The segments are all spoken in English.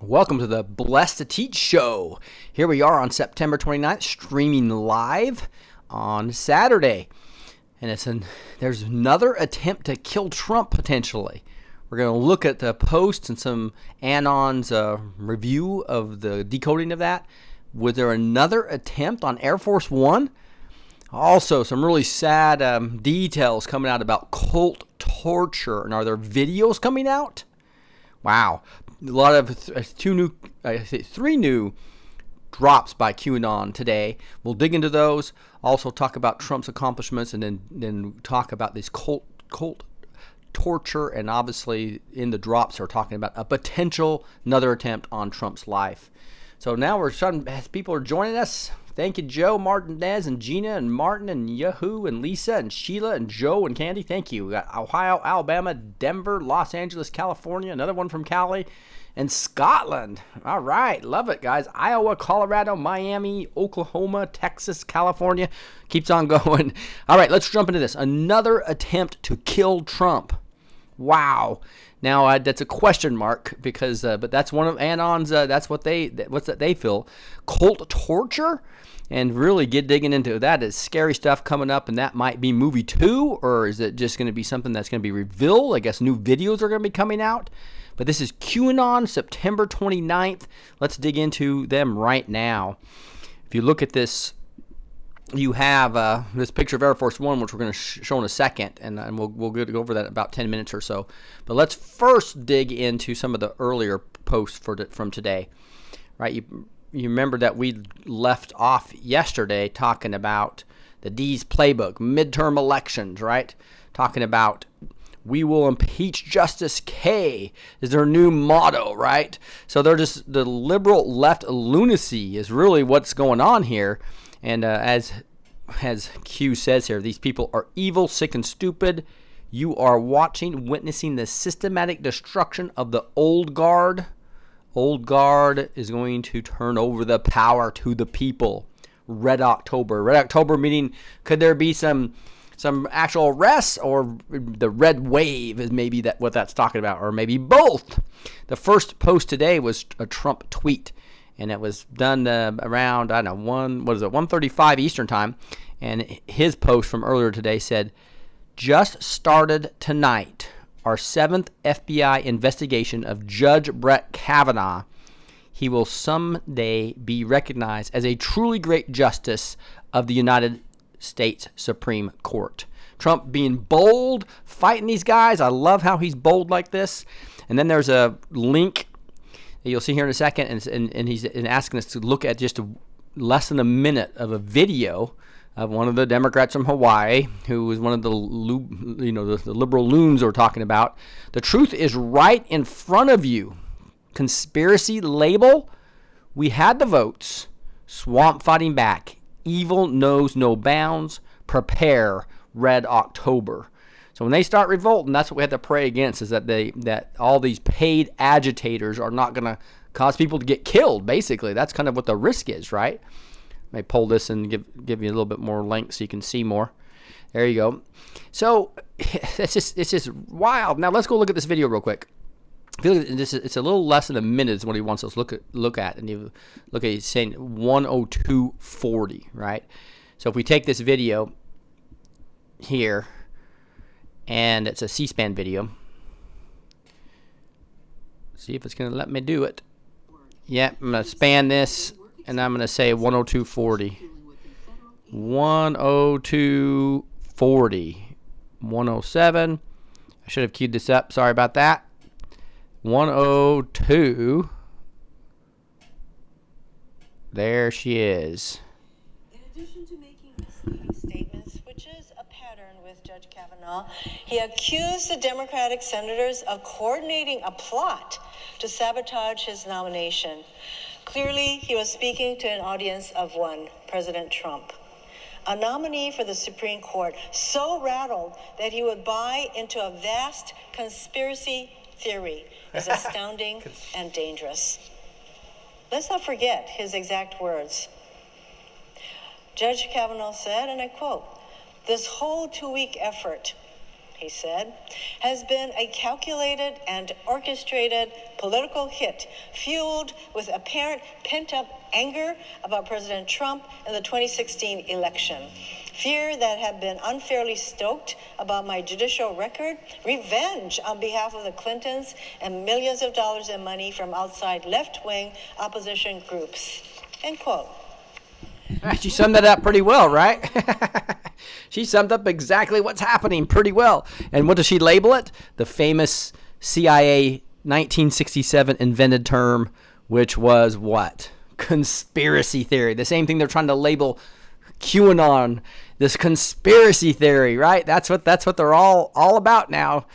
Welcome to the Blessed to Teach show. Here we are on September 29th, streaming live on Saturday. And there's another attempt to kill Trump potentially. We're going to look at the posts and some Anon's review of the decoding of that. Was there another attempt on Air Force One? Also, some really sad details coming out about cult torture. And are there videos coming out? Wow. A lot of three new drops by QAnon today. We'll dig into those. Also talk about Trump's accomplishments, and then talk about this cult torture. And obviously, in the drops, are talking about a potential another attempt on Trump's life. So now we're starting. As people are joining us. Thank you, Joe, Martinez, and Gina, and Martin, and Yahoo, and Lisa, and Sheila, and Joe, and Candy. Thank you. We got Ohio, Alabama, Denver, Los Angeles, California. Another one from Cali. And Scotland. All right. Love it, guys. Iowa, Colorado, Miami, Oklahoma, Texas, California. Keeps on going. All right. Let's jump into this. Another attempt to kill Trump. Wow. Now, that's a question mark because, but that's one of Anon's, that's what they feel. Cult torture? And really digging into that is scary stuff coming up, and that might be movie 2, or is it just going to be something that's going to be revealed? I guess new videos are going to be coming out. But this is QAnon, September 29th. Let's dig into them right now. If you look at this, you have this picture of Air Force One, which we're going to show in a second, and we'll go over that in about 10 minutes or so. But let's first dig into some of the earlier posts from today. Right? You remember that we left off yesterday talking about the D's playbook, midterm elections, right? Talking about we will impeach Justice K is their new motto, right? So they're just the liberal left lunacy is really what's going on here. And as Q says here, these people are evil, sick, and stupid. You are witnessing the systematic destruction of the old guard. Old guard is going to turn over the power to the people. Red October. Red October meaning could there be some actual arrests, or the red wave is maybe what that's talking about, or maybe both. The first post today was a Trump tweet, and it was done around 1:35 Eastern time, and his post from earlier today said, "Just started tonight our 7th FBI investigation of Judge Brett Kavanaugh. He will someday be recognized as a truly great justice of the United States Supreme Court." Trump being bold, fighting these guys. I love how he's bold like this. And then there's a link that you'll see here in a second, and he's asking us to look at just less than a minute of a video of one of the Democrats from Hawaii, who was one of the liberal loons we're talking about. The truth is right in front of you. Conspiracy label. We had the votes. Swamp fighting back. Evil knows no bounds. Prepare. Red October. So when they start revolting, that's what we have to pray against, is that all these paid agitators are not going to cause people to get killed, basically. That's kind of what the risk is, right? I may pull this and give you a little bit more length so you can see more. There you go. So it's just wild. Now let's go look at this video real quick. I feel like it's a little less than a minute is what he wants us to look at. And you look at, he's saying 102:40, right? So if we take this video here, and it's a C-SPAN video. See if it's going to let me do it. Yeah, I'm going to span this, and I'm going to say 102:40. 102:40. 107. I should have queued this up. Sorry about that. 102. There she is. In addition to making misleading statements, which is a pattern with Judge Kavanaugh, he accused the Democratic senators of coordinating a plot to sabotage his nomination. Clearly, he was speaking to an audience of one, President Trump, a nominee for the Supreme Court, so rattled that he would buy into a vast conspiracy theory is astounding and dangerous. Let's not forget his exact words. Judge Kavanaugh said, and I quote, "This whole 2-week effort he said, has been a calculated and orchestrated political hit fueled with apparent pent-up anger about President Trump in the 2016 election. Fear that had been unfairly stoked about my judicial record, revenge on behalf of the Clintons, and millions of dollars in money from outside left-wing opposition groups. End quote. She summed that up pretty well, right? She summed up exactly what's happening pretty well. And what does she label it? The famous CIA 1967 invented term, which was what? Conspiracy theory. The same thing they're trying to label QAnon, this conspiracy theory, right? That's what they're all about now,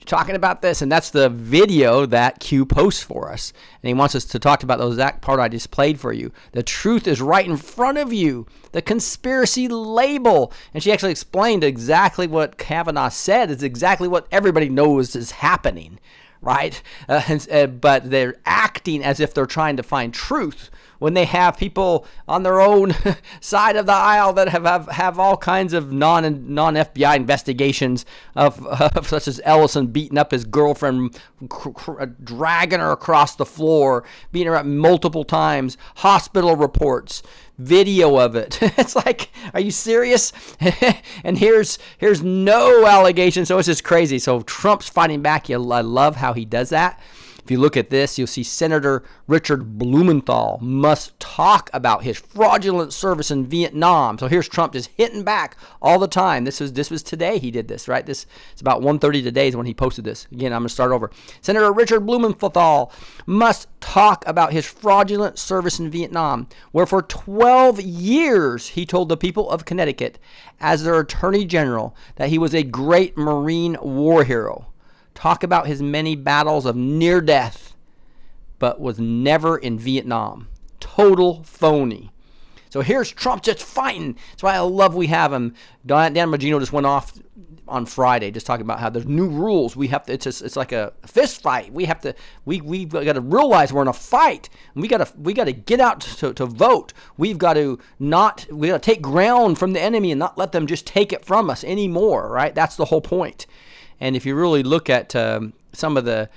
talking about this. And that's the video that Q posts for us. And he wants us to talk about the exact part I just played for you. The truth is right in front of you. The conspiracy label. And she actually explained exactly what Kavanaugh said is exactly what everybody knows is happening, right? But they're acting as if they're trying to find truth when they have people on their own side of the aisle that have all kinds of non-FBI investigations of such as Ellison beating up his girlfriend, dragging her across the floor, beating her up multiple times, hospital reports, video of it. It's like, are you serious? And here's no allegation. So it's just crazy. So Trump's fighting back. I love how he does that. If you look at this, you'll see Senator Richard Blumenthal must talk about his fraudulent service in Vietnam. So here's Trump just hitting back all the time. This was today he did this, right? It's about 1:30 today is when he posted this. Again, I'm going to start over. Senator Richard Blumenthal must talk about his fraudulent service in Vietnam, where for 12 years he told the people of Connecticut as their attorney general that he was a great Marine war hero. Talk about his many battles of near death, but was never in Vietnam. Total phony. So here's Trump just fighting. That's why I love we have him. Dan Bongino just went off on Friday just talking about how there's new rules. We have to. It's like a fist fight. We got to realize we're in a fight. And we got to get out to vote. We got to take ground from the enemy and not let them just take it from us anymore. Right? That's the whole point. And if you really look at some of the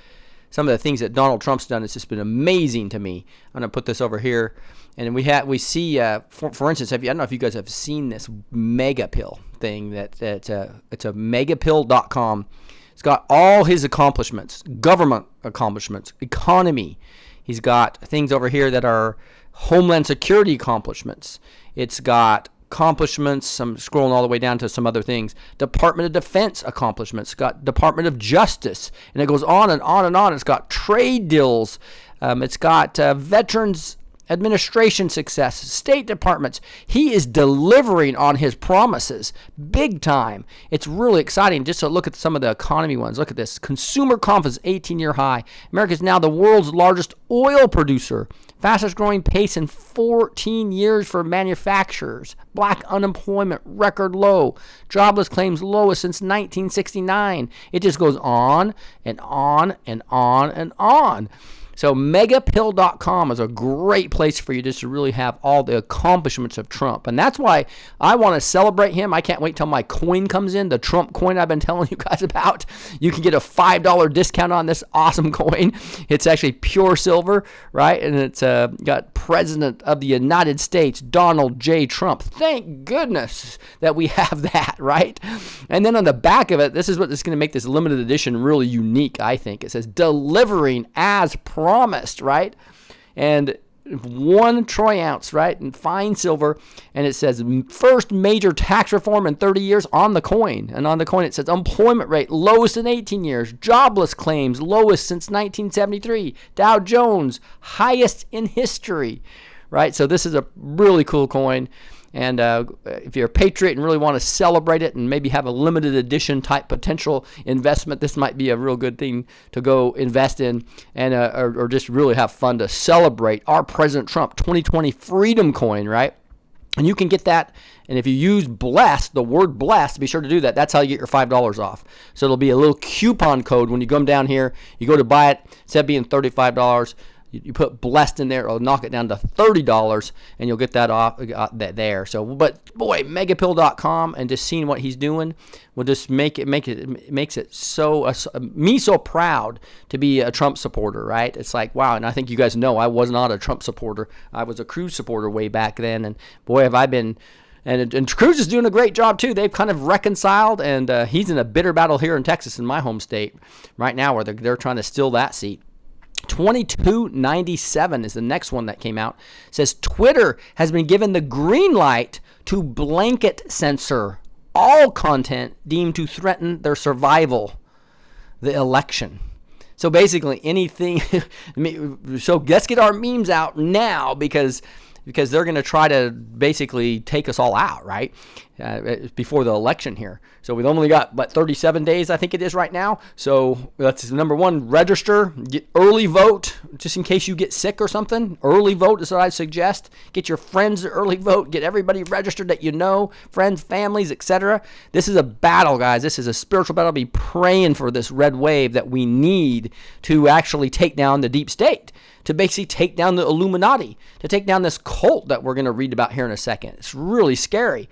things that Donald Trump's done, it's just been amazing to me. I'm going to put this over here. And we see, for instance, I don't know if you guys have seen this mega pill thing. It's a megapill.com. It's got all his accomplishments, government accomplishments, economy. He's got things over here that are Homeland Security accomplishments. It's got accomplishments. I'm scrolling all the way down to some other things. Department of Defense accomplishments. It's got Department of Justice, and it goes on and on and on. It's got trade deals. It's got Veterans Administration success, State Departments. He is delivering on his promises big time. It's really exciting just to look at some of the economy ones. Look at this. Consumer confidence, 18-year high. America is now the world's largest oil producer. Fastest growing pace in 14 years for manufacturers. Black unemployment, record low. Jobless claims lowest since 1969. It just goes on and on and on and on. So megapill.com is a great place for you just to really have all the accomplishments of Trump. And that's why I want to celebrate him. I can't wait till my coin comes in, the Trump coin I've been telling you guys about. You can get a $5 discount on this awesome coin. It's actually pure silver, right? And it's got President of the United States, Donald J. Trump. Thank goodness that we have that, right? And then on the back of it, this is what is going to make this limited edition really unique, I think. It says, delivering as promised, right? And 1 troy ounce, right? And fine silver. And it says first major tax reform in 30 years on the coin. And on the coin it says employment rate lowest in 18 years. Jobless claims lowest since 1973. Dow Jones highest in history, right? So this is a really cool coin. And if you're a patriot and really want to celebrate it and maybe have a limited edition type potential investment, this might be a real good thing to go invest in and or just really have fun to celebrate our President Trump 2020 Freedom Coin, right? And you can get that. And if you use BLESSED, the word BLESSED, be sure to do that. That's how you get your $5 off. So it'll be a little coupon code when you come down here. You go to buy it. Instead of being $35, You put blessed in there, it'll knock it down to $30, and you'll get that off that there. So, but boy, megapill.com, and just seeing what he's doing will just makes it so me so proud to be a Trump supporter, right? It's like, wow. And I think you guys know I was not a Trump supporter. I was a Cruz supporter way back then, and boy, have I been. And Cruz is doing a great job too. They've kind of reconciled, and he's in a bitter battle here in Texas, in my home state, right now, where they're trying to steal that seat. 2297 is the next one that came out. It says Twitter has been given the green light to blanket censor all content deemed to threaten their survival, the election. So basically anything. So let's get our memes out now, because they're going to try to basically take us all out, right, before the election here. So we've only got, 37 days, I think it is right now. So that's number one, register, get early vote, just in case you get sick or something. Early vote is what I suggest. Get your friends to early vote. Get everybody registered that you know, friends, families, etc. This is a battle, guys. This is a spiritual battle. Be praying for this red wave that we need to actually take down the deep state, to basically take down the Illuminati, to take down this cult that we're going to read about here in a second. It's really scary.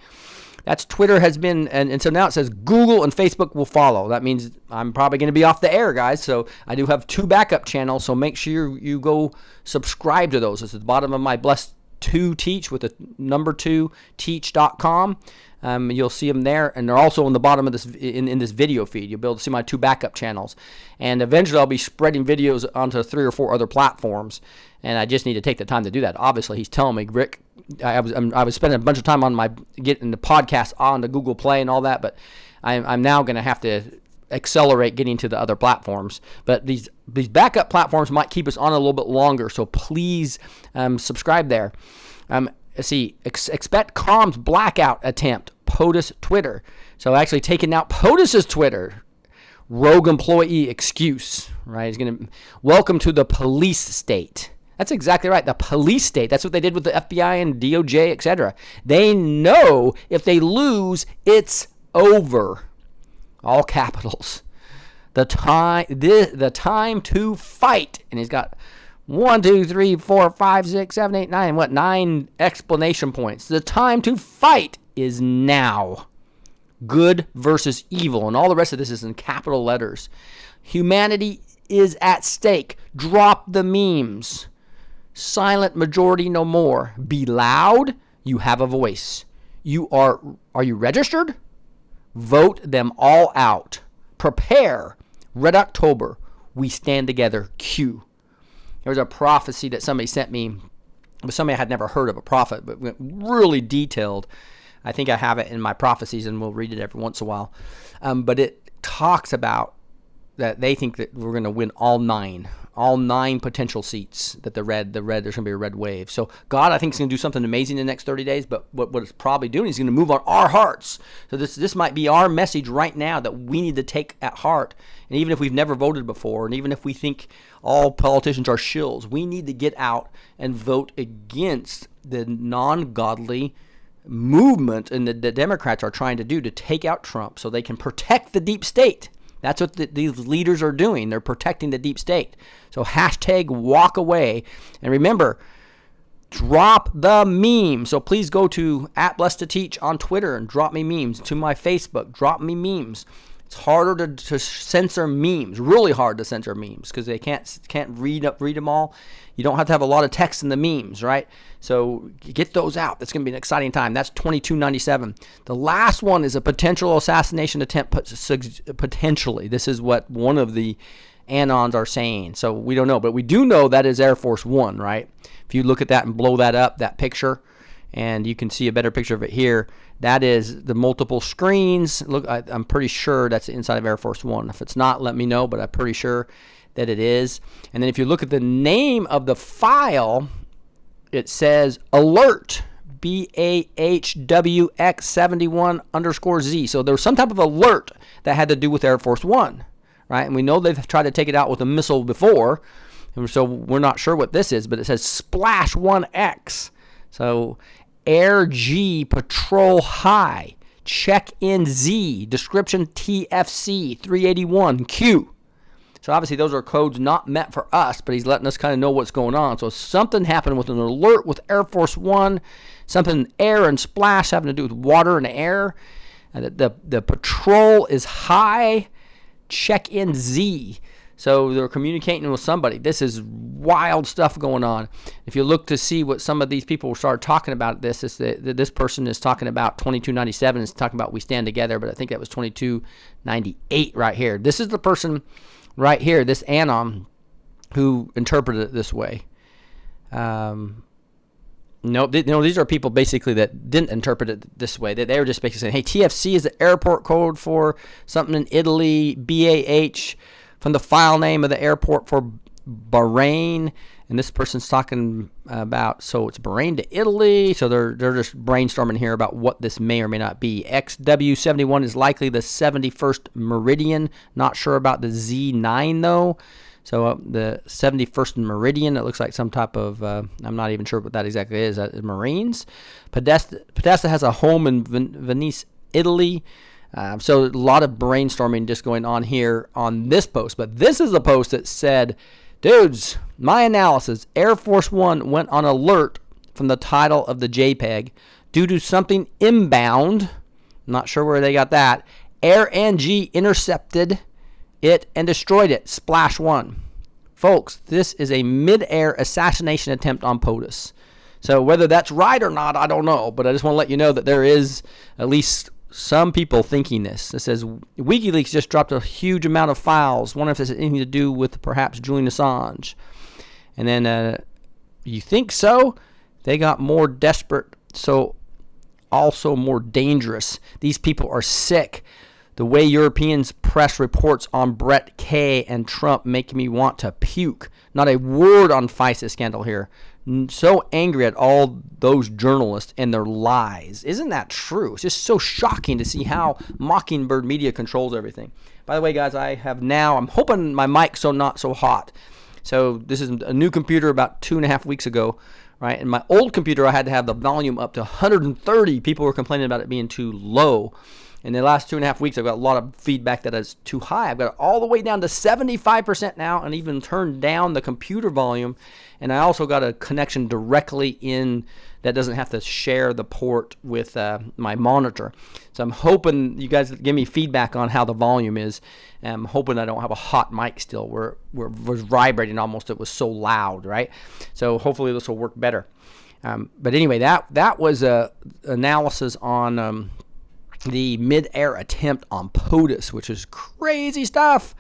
That's Twitter has been, and so now it says Google and Facebook will follow. That means I'm probably going to be off the air, guys. So I do have 2 backup channels, so make sure you go subscribe to those. It's at the bottom of my Blessed 2 Teach with the number 2 teach.com. You'll see them there, and they're also on the bottom of this in this video feed. You'll be able to see my 2 backup channels, and eventually I'll be spreading videos onto 3 or 4 other platforms, and I just need to take the time to do that. Obviously, he's telling me, Rick, I was spending a bunch of time on getting the podcast on the Google Play and all that, but I'm now going to have to accelerate getting to the other platforms. But these backup platforms might keep us on a little bit longer, so please subscribe there. See, expect Calm's blackout attempt, POTUS Twitter. So actually taking out POTUS's Twitter. Rogue employee excuse, right? He's going to welcome to the police state. That's exactly right, the police state. That's what they did with the FBI and DOJ, etc. They know if they lose, it's over. All capitals. The time to fight. And he's got 1, 2, 3, 4, 5, 6, 7, 8, 9. 9 explanation points. The time to fight is now. Good versus evil. And all the rest of this is in capital letters. Humanity is at stake. Drop the memes. Silent majority no more. Be loud. You have a voice. Are you registered? Vote them all out. Prepare. Red October. We stand together. Q. There was a prophecy that somebody sent me. Somebody I had never heard of, a prophet, but really detailed. I think I have it in my prophecies, and we'll read it every once in a while. But it talks about that they think that we're going to win all 9 potential seats. That there's going to be a red wave. So God, I think, is going to do something amazing in the next 30 days. But what it's probably doing is going to move on our hearts. So this might be our message right now that we need to take at heart. And even if we've never voted before, and even if we think all politicians are shills, we need to get out and vote against the non-godly movement and the Democrats are trying to do to take out Trump so they can protect the deep state. That's what these leaders are doing. They're protecting the deep state. So hashtag walk away. And remember, drop the meme. So please go to @BlessedToTeach on Twitter and drop me memes. To my Facebook, drop me memes. It's harder to censor memes. Really hard to censor memes because they can't read them all. You don't have to have a lot of text in the memes, right? So get those out. That's going to be an exciting time. That's 2297. The last one is a potential assassination attempt. Potentially, this is what one of the anons are saying. So we don't know, but we do know that is Air Force One, right? If you look at that and blow that up, that picture, and you can see a better picture of it here. That is the multiple screens. Look, I'm pretty sure that's inside of Air Force One. If it's not, let me know, but I'm pretty sure that it is. And then if you look at the name of the file, it says alert, BAHWX71_Z. So there was some type of alert that had to do with Air Force One, right? And we know they've tried to take it out with a missile before, and so we're not sure what this is, but it says Splash 1X. So Air G Patrol High, Check in Z, description TFC 381Q. So obviously those are codes not meant for us, but he's letting us kind of know what's going on. So something happened with an alert with Air Force One, something air and splash having to do with water and air. The patrol is high. Check in Z. So they're communicating with somebody. This is wild stuff going on. If you look to see what some of these people started talking about, this person is talking about 2297. Is talking about We Stand Together, but I think that was 2298 right here. This is the person right here, this Anon, who interpreted it this way. No, these are people basically that didn't interpret it this way. They were just basically saying, hey, TFC is the airport code for something in Italy, BAH from the file name of the airport for Bahrain. And this person's talking about, so it's Bahrain to Italy. So they're just brainstorming here about what this may or may not be. XW71 is likely the 71st meridian. Not sure about the Z9 though. So the 71st meridian, it looks like some type of, I'm not even sure what that exactly is. Marines. Podesta has a home in Venice, Italy. So a lot of brainstorming just going on here on this post. But this is the post that said, dudes, my analysis, Air Force One went on alert from the title of the JPEG due to something inbound. I'm not sure where they got that. Air NG intercepted it and destroyed it. Splash one. Folks, this is a mid-air assassination attempt on POTUS. So whether that's right or not, I don't know. But I just want to let you know that there is at least some people thinking this. It says WikiLeaks just dropped a huge amount of files. Wonder if this has anything to do with perhaps Julian Assange. And then you think so? They got more desperate, so also more dangerous. These people are sick. The way Europeans press reports on Brett Kay and Trump make me want to puke. Not a word on FISA scandal here. So angry at all those journalists and their lies. Isn't that true? It's just so shocking to see how Mockingbird Media controls everything. By the way, guys, I'm hoping my mic's not so hot. So this is a new computer about 2.5 weeks ago, right? And my old computer, I had to have the volume up to 130. People were complaining about it being too low. In the last 2.5 weeks, I've got a lot of feedback that is too high. I've got it all the way down to 75% now and even turned down the computer volume. And I also got a connection directly in that doesn't have to share the port with my monitor. So I'm hoping you guys give me feedback on how the volume is. And I'm hoping I don't have a hot mic still where it was vibrating almost. It was so loud, right? So hopefully this will work better. But anyway, that was a analysis on the mid-air attempt on POTUS, which is crazy stuff.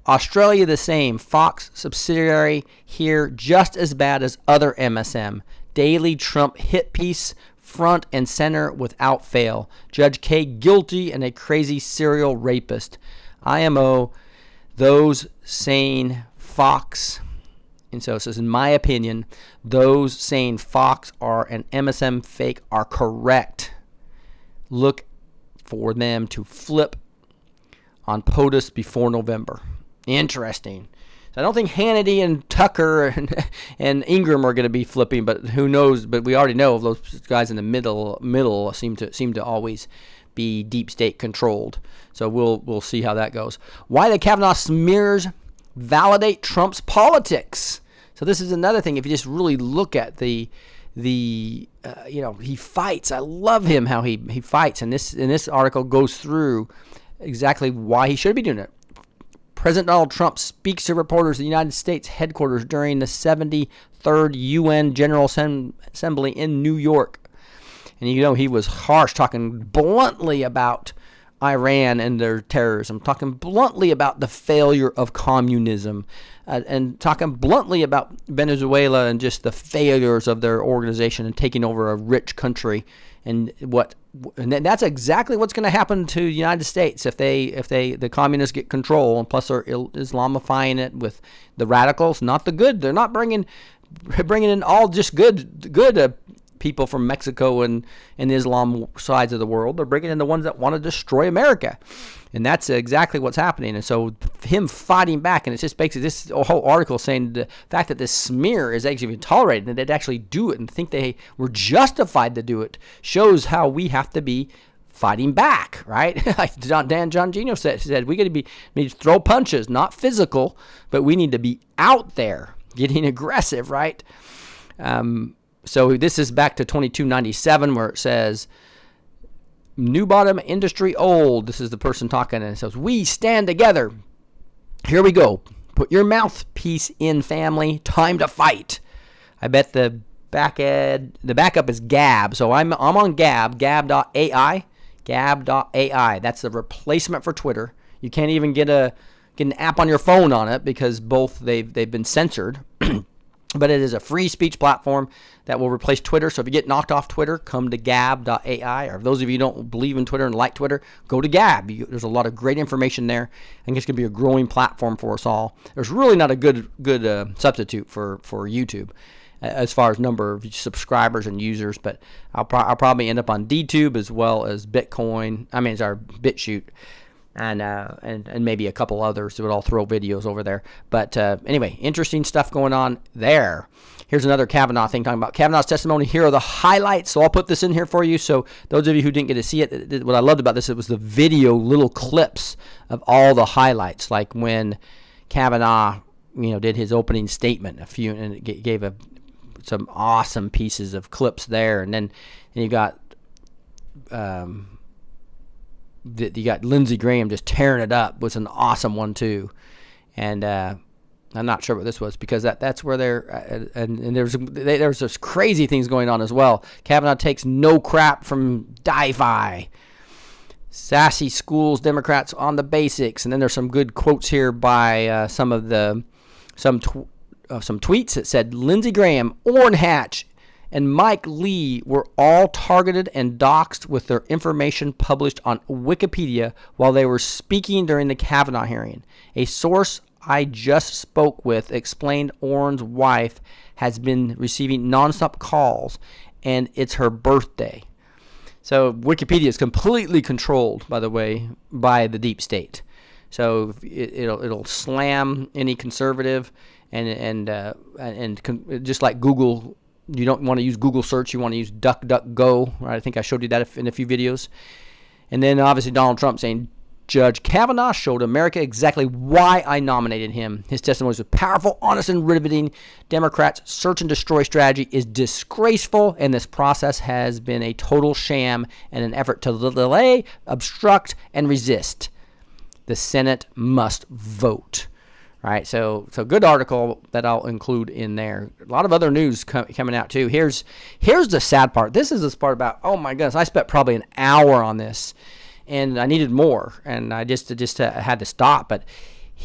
Australia, the same. Fox subsidiary here, just as bad as other MSM. Daily Trump hit piece, front and center without fail. Judge K guilty and a crazy serial rapist. IMO, those saying Fox. And so it says, in my opinion, those saying Fox are an MSM fake are correct. Look for them to flip on POTUS before November. Interesting. So I don't think Hannity and Tucker and Ingram are going to be flipping, but who knows? But we already know those guys in the middle seem to always be deep state controlled. So we'll see how that goes. Why the Kavanaugh smears validate Trump's politics. So this is another thing. If you just really look at he fights. I love him how he fights, and this article goes through exactly why he should be doing it. President Donald Trump speaks to reporters at the United States headquarters during the 73rd UN General Assembly in New York, and he was harsh, talking bluntly about Iran and their terrorism, talking bluntly about the failure of communism, and talking bluntly about Venezuela and just the failures of their organization and taking over a rich country, and that's exactly what's going to happen to the United States if the communists get control, and plus they're Islamifying it with the radicals, not the good. They're not bringing in all just good people from Mexico and Islam sides of the world. They're bringing in the ones that want to destroy America. And that's exactly what's happening. And so him fighting back, and it's just basically this whole article saying the fact that this smear is actually tolerated and they'd actually do it and think they were justified to do it shows how we have to be fighting back, right? Like Dan Gino said we need to throw punches, not physical, but we need to be out there getting aggressive, right? So this is back to 2297 where it says, New Bottom Industry Old. This is the person talking, and it says, we stand together. Here we go. Put your mouthpiece in, family. Time to fight. I bet the backup is Gab. So I'm on Gab, gab.ai. Gab.ai. That's the replacement for Twitter. You can't even get an app on your phone on it because both they've been censored. But it is a free speech platform that will replace Twitter. So if you get knocked off Twitter, come to gab.ai. Or if those of you who don't believe in Twitter and like Twitter, go to Gab. There's a lot of great information there. I think it's going to be a growing platform for us all. There's really not a good substitute for YouTube as far as number of subscribers and users. But I'll probably end up on DTube as well as Bitcoin. It's our BitChute. And maybe a couple others that would all throw videos over there. But anyway, interesting stuff going on there. Here's another Kavanaugh thing talking about Kavanaugh's testimony. Here are the highlights. So I'll put this in here for you. So those of you who didn't get to see it, what I loved about this, it was the video little clips of all the highlights, like when Kavanaugh, did his opening statement, and it gave some awesome pieces of clips there, and then you got. You got Lindsey Graham just tearing it up was an awesome one too, and I'm not sure what this was because that's where they're and there's this crazy things going on as well. Kavanaugh takes no crap from DeFi. Sassy schools Democrats on the basics, and then there's some good quotes here by some tweets that said Lindsey Graham, Orrin Hatch, and Mike Lee were all targeted and doxxed with their information published on Wikipedia while they were speaking during the Kavanaugh hearing. A source I just spoke with explained Orrin's wife has been receiving nonstop calls, and it's her birthday. So Wikipedia is completely controlled, by the way, by the deep state. So it'll slam any conservative, and just like Google. You don't want to use Google search. You want to use DuckDuckGo. Right? I think I showed you that in a few videos. And then obviously Donald Trump saying, Judge Kavanaugh showed America exactly why I nominated him. His testimony was powerful, honest, and riveting. Democrats' search and destroy strategy is disgraceful, and this process has been a total sham and an effort to delay, obstruct, and resist. The Senate must vote. Right, so good article that I'll include in there. A lot of other news coming out too. Here's the sad part. This is this part about, oh my goodness, I spent probably an hour on this, and I needed more, and I just had to stop. But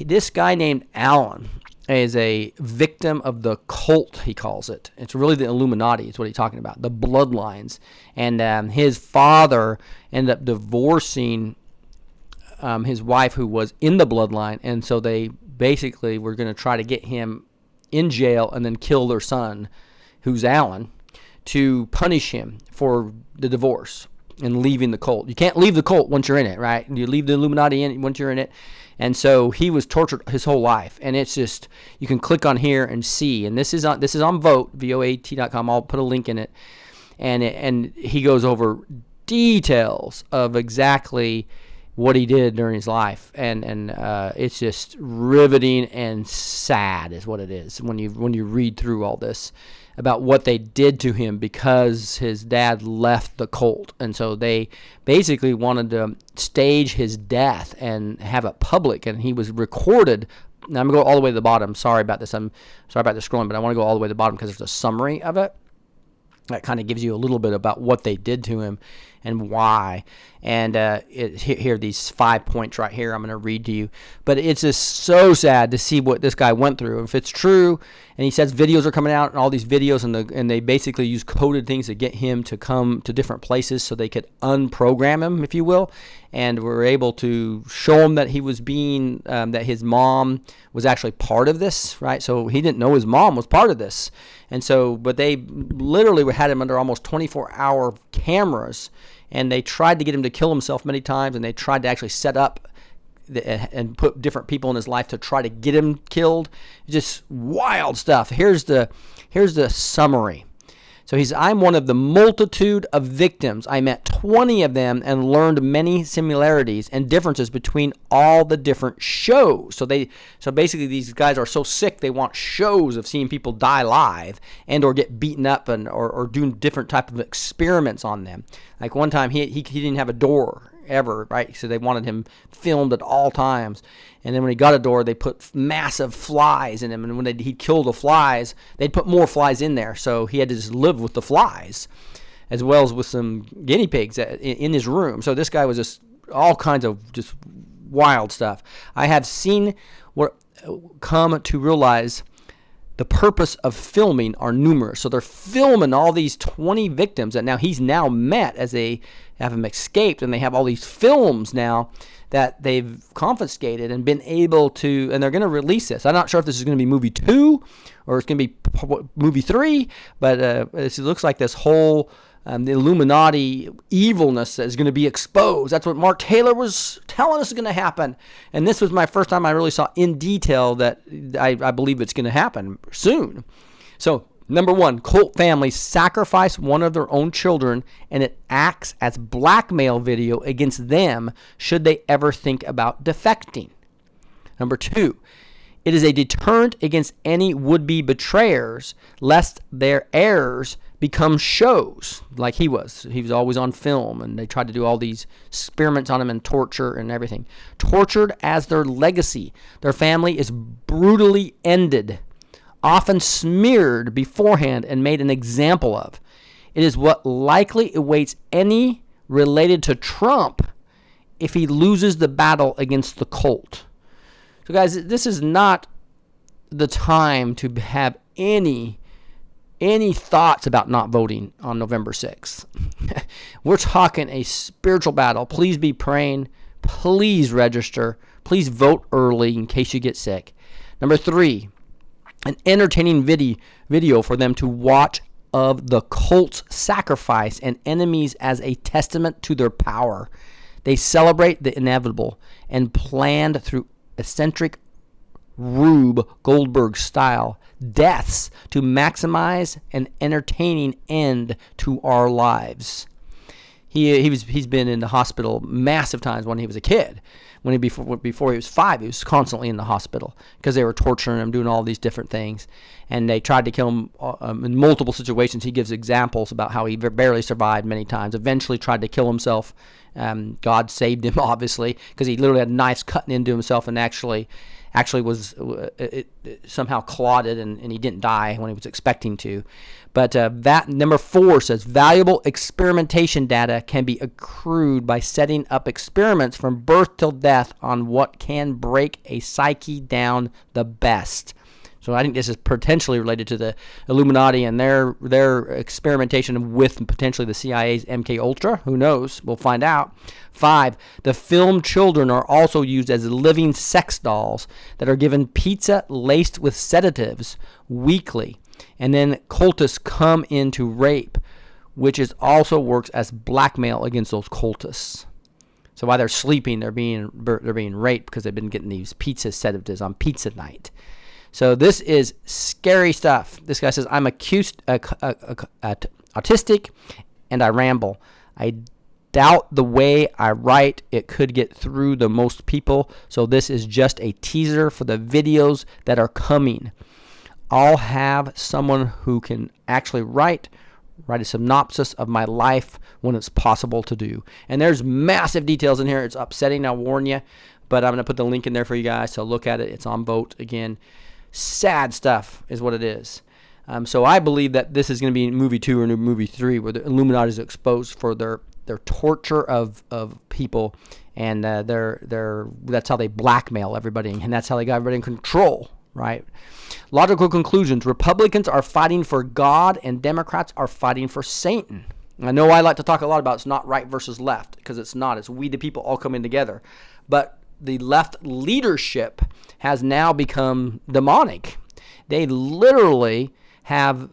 this guy named Alan is a victim of the cult, he calls it. It's really the Illuminati is what he's talking about, the bloodlines. And his father ended up divorcing his wife who was in the bloodline, and so they basically were going to try to get him in jail and then kill their son, who's Alan, to punish him for the divorce and leaving the cult. You can't leave the cult once you're in it, right? You leave the Illuminati in once you're in it. And so he was tortured his whole life. And it's just, you can click on here and see. And this is on Vote, VOAT.com. I'll put a link in it. And he goes over details of exactly what he did during his life, and it's just riveting and sad is what it is when you read through all this about what they did to him because his dad left the cult. And so they basically wanted to stage his death and have it public, and he was recorded. Now I'm going to go all the way to the bottom. Sorry about this. I'm sorry about the scrolling, but I want to go all the way to the bottom because there's a summary of it that kind of gives you a little bit about what they did to him and why. And here, these 5 points right here, I'm going to read to you. But it's just so sad to see what this guy went through. If it's true, and he says videos are coming out, and all these videos, and they basically use coded things to get him to come to different places so they could unprogram him, if you will. And were able to show him that he was being, that his mom was actually part of this, right? So he didn't know his mom was part of this. And so, but they literally had him under almost 24-hour cameras, and they tried to get him to kill himself many times, and they tried to actually set up and put different people in his life to try to get him killed. Just wild stuff. Here's the summary. So I'm one of the multitude of victims. I met 20 of them and learned many similarities and differences between all the different shows. So basically these guys are so sick they want shows of seeing people die live and or get beaten up or doing different type of experiments on them. Like one time he didn't have a door ever, right? So they wanted him filmed at all times. And then when he got a door, they put massive flies in him. And when he'd kill the flies, they'd put more flies in there. So he had to just live with the flies as well as with some guinea pigs in his room. So this guy was just all kinds of just wild stuff. I have seen what come to realize the purpose of filming are numerous. So they're filming all these 20 victims that now he's now met as they have him escaped, and they have all these films now that they've confiscated and been able to, and they're going to release this. I'm not sure if this is going to be movie 2 or it's going to be movie 3, but it looks like this whole the Illuminati evilness is going to be exposed. That's what Mark Taylor was telling us is going to happen. And this was my first time I really saw in detail that I believe it's going to happen soon. So, number 1, cult families sacrifice one of their own children, and it acts as blackmail video against them should they ever think about defecting. Number 2, it is a deterrent against any would-be betrayers, lest their errors become shows like he was. He was always on film, and they tried to do all these experiments on him and torture and everything. Tortured as their legacy. Their family is brutally ended, often smeared beforehand and made an example of. It is what likely awaits any related to Trump if he loses the battle against the cult. So guys, this is not the time to have any thoughts about not voting on November 6th. We're talking a spiritual battle. Please be praying. Please register. Please vote early in case you get sick. Number 3, an entertaining video for them to watch of the cult's sacrifice and enemies as a testament to their power. They celebrate the inevitable and planned through eccentric Rube Goldberg style deaths to maximize an entertaining end to our lives. He's been in the hospital massive times when he was a kid. Before he was 5, he was constantly in the hospital because they were torturing him, doing all these different things, and they tried to kill him in multiple situations. He gives examples about how he barely survived many times. Eventually, tried to kill himself. God saved him, obviously, because he literally had knives cutting into himself, and actually was it somehow clotted, and he didn't die when he was expecting to. But that number 4 says valuable experimentation data can be accrued by setting up experiments from birth till death on what can break a psyche down the best. So I think this is potentially related to the Illuminati and their experimentation with potentially the CIA's MK Ultra. Who knows? We'll find out. 5, the filmed children are also used as living sex dolls that are given pizza laced with sedatives weekly. And then cultists come in to rape, which also works as blackmail against those cultists. So while they're sleeping, they're being raped because they've been getting these pizza sedatives on pizza night. So this is scary stuff. This guy says, I'm autistic and I ramble. I doubt the way I write it could get through to most people. So this is just a teaser for the videos that are coming. I'll have someone who can actually write a synopsis of my life when it's possible to do. And there's massive details in here. It's upsetting, I'll warn you. But I'm going to put the link in there for you guys. So look at it. It's on Vote again. Sad stuff is what it is. So I believe that this is going to be movie 2 or movie 3 where the Illuminati is exposed for their torture of people, and that's how they blackmail everybody, and that's how they got everybody in control, right? Logical conclusions. Republicans are fighting for God and Democrats are fighting for Satan. I know I like to talk a lot about it's not right versus left, because it's not. It's we the people all coming together. But the left leadership has now become demonic. They literally have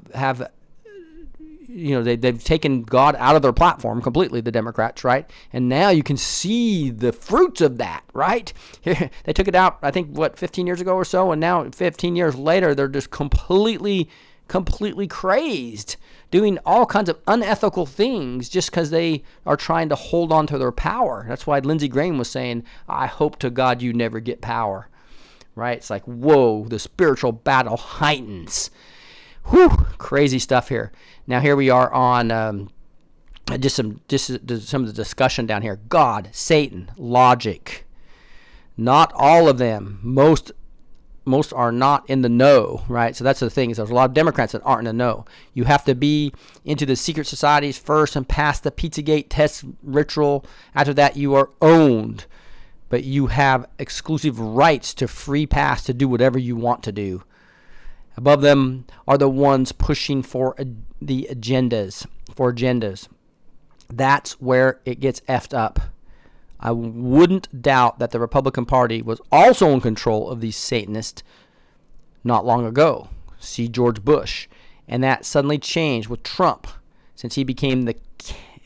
they've taken God out of their platform completely, the Democrats, right? And now you can see the fruits of that, right? They took it out, I think, 15 years ago or so, and now 15 years later, they're just completely completely crazed, doing all kinds of unethical things just because they are trying to hold on to their power. That's why Lindsey Graham was saying, I hope to God you never get power. Right? It's like, whoa, the spiritual battle heightens. Whew, crazy stuff here. Now here we are on just some of the discussion down here. God, Satan, logic. Not all of them. Most are not in the know, right? So that's the thing, is there's a lot of Democrats that aren't in the know. You have to be into the secret societies first and pass the Pizzagate test ritual. After that, you are owned. But you have exclusive rights to free pass to do whatever you want to do. Above them are the ones pushing for the agendas. That's where it gets effed up. I wouldn't doubt that the Republican Party was also in control of these Satanists not long ago. See George Bush. And that suddenly changed with Trump. Since he became the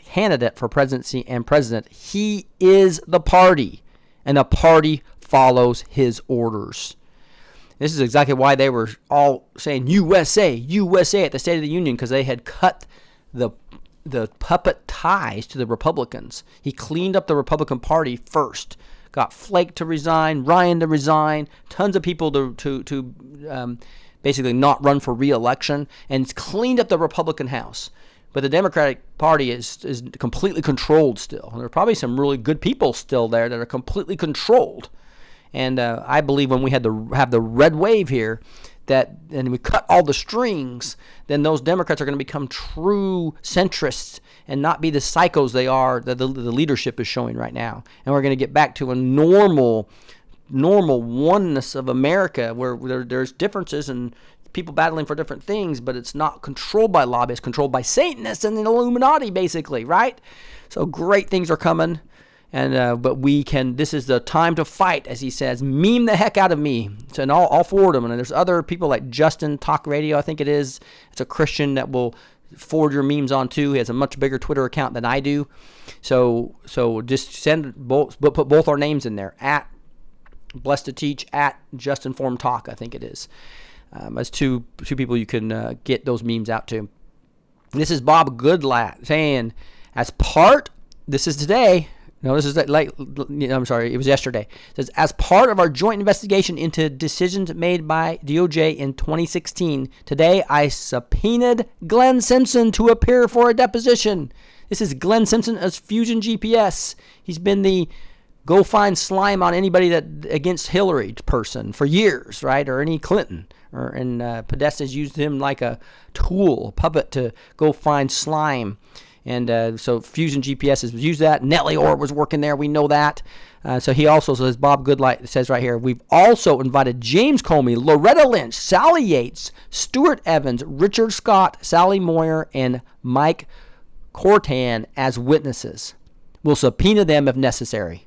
candidate for presidency and president, he is the party. And the party follows his orders. This is exactly why they were all saying USA, USA at the State of the Union, because they had cut the puppet ties to the Republicans. He cleaned up the Republican Party first. Got Flake to resign, Ryan to resign, tons of people to basically not run for re-election, and cleaned up the Republican House. But the Democratic Party is completely controlled still. And there are probably some really good people still there that are completely controlled. And I believe when we have the red wave here, and we cut all the strings, then those Democrats are going to become true centrists and not be the psychos they are that the leadership is showing right now. And we're going to get back to a normal oneness of America where there's differences and people battling for different things, but it's not controlled by lobbyists, controlled by Satanists and the Illuminati, basically, right? So great things are coming. And but this is the time to fight, as he says. Meme the heck out of me. So, and I'll forward them. And there's other people like Justin Talk Radio, I think it is. It's a Christian that will forward your memes on too. He has a much bigger Twitter account than I do. So just send both, but put both our names in there. At Blessed to Teach, at Just Informed Talk, I think it is. As two people you can get those memes out to. This is Bob Goodlatte saying, this is today. No, this is I'm sorry, it was yesterday. It says, as part of our joint investigation into decisions made by DOJ in 2016, today I subpoenaed Glenn Simpson to appear for a deposition. This is Glenn Simpson as Fusion GPS. He's been the go find slime on anybody that against Hillary person for years, right? Or any Clinton. And Podesta's used him like a tool, a puppet to go find slime. And so Fusion GPS has used that. Nellie Orr was working there. We know that. So he also says, Bob Goodlight says right here, we've also invited James Comey, Loretta Lynch, Sally Yates, Stuart Evans, Richard Scott, Sally Moyer, and Mike Cortan as witnesses. We'll subpoena them if necessary.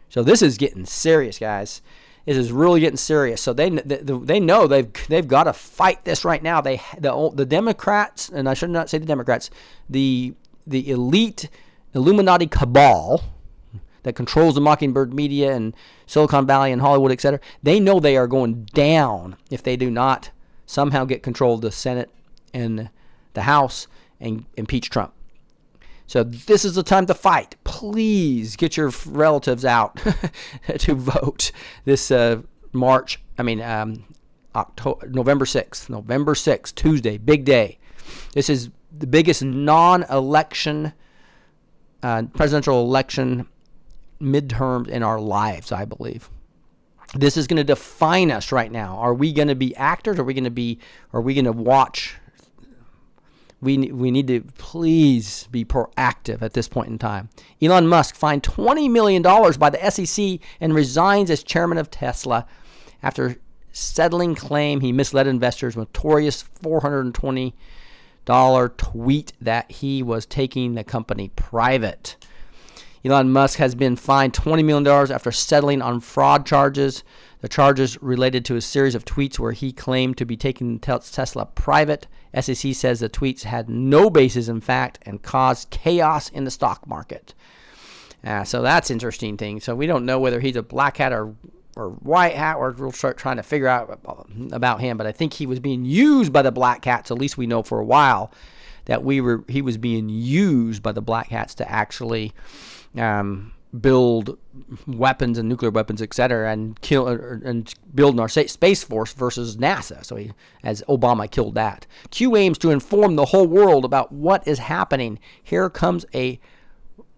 So this is getting serious, guys. This is really getting serious. So they know they've got to fight this right now. The Democrats, and I should not say the Democrats, the elite Illuminati cabal that controls the Mockingbird media and Silicon Valley and Hollywood, etc., they know they are going down if they do not somehow get control of the Senate and the House and impeach Trump. So this is the time to fight. Please get your relatives out to vote this November 6th, Tuesday, big day. This is the biggest non-election presidential election midterms in our lives, I believe. This is going to define us right now. Are we going to be actors? Are we going to watch? We need to please be proactive at this point in time. Elon Musk fined $20 million by the SEC and resigns as chairman of Tesla after settling claim he misled investors with notorious $420 tweet that he was taking the company private. Elon Musk has been fined $20 million after settling on fraud charges. The charges related to a series of tweets where he claimed to be taking Tesla private. SEC says the tweets had no basis in fact and caused chaos in the stock market. So that's an interesting thing. So we don't know whether he's a black hat or or White Hat, or we'll start trying to figure out about him. But I think he was being used by the Black Hats. At least we know for a while that he was being used by the Black Hats to actually build weapons and nuclear weapons, etc., and kill and build our Space Force versus NASA. So as Obama killed that. Q aims to inform the whole world about what is happening. Here comes a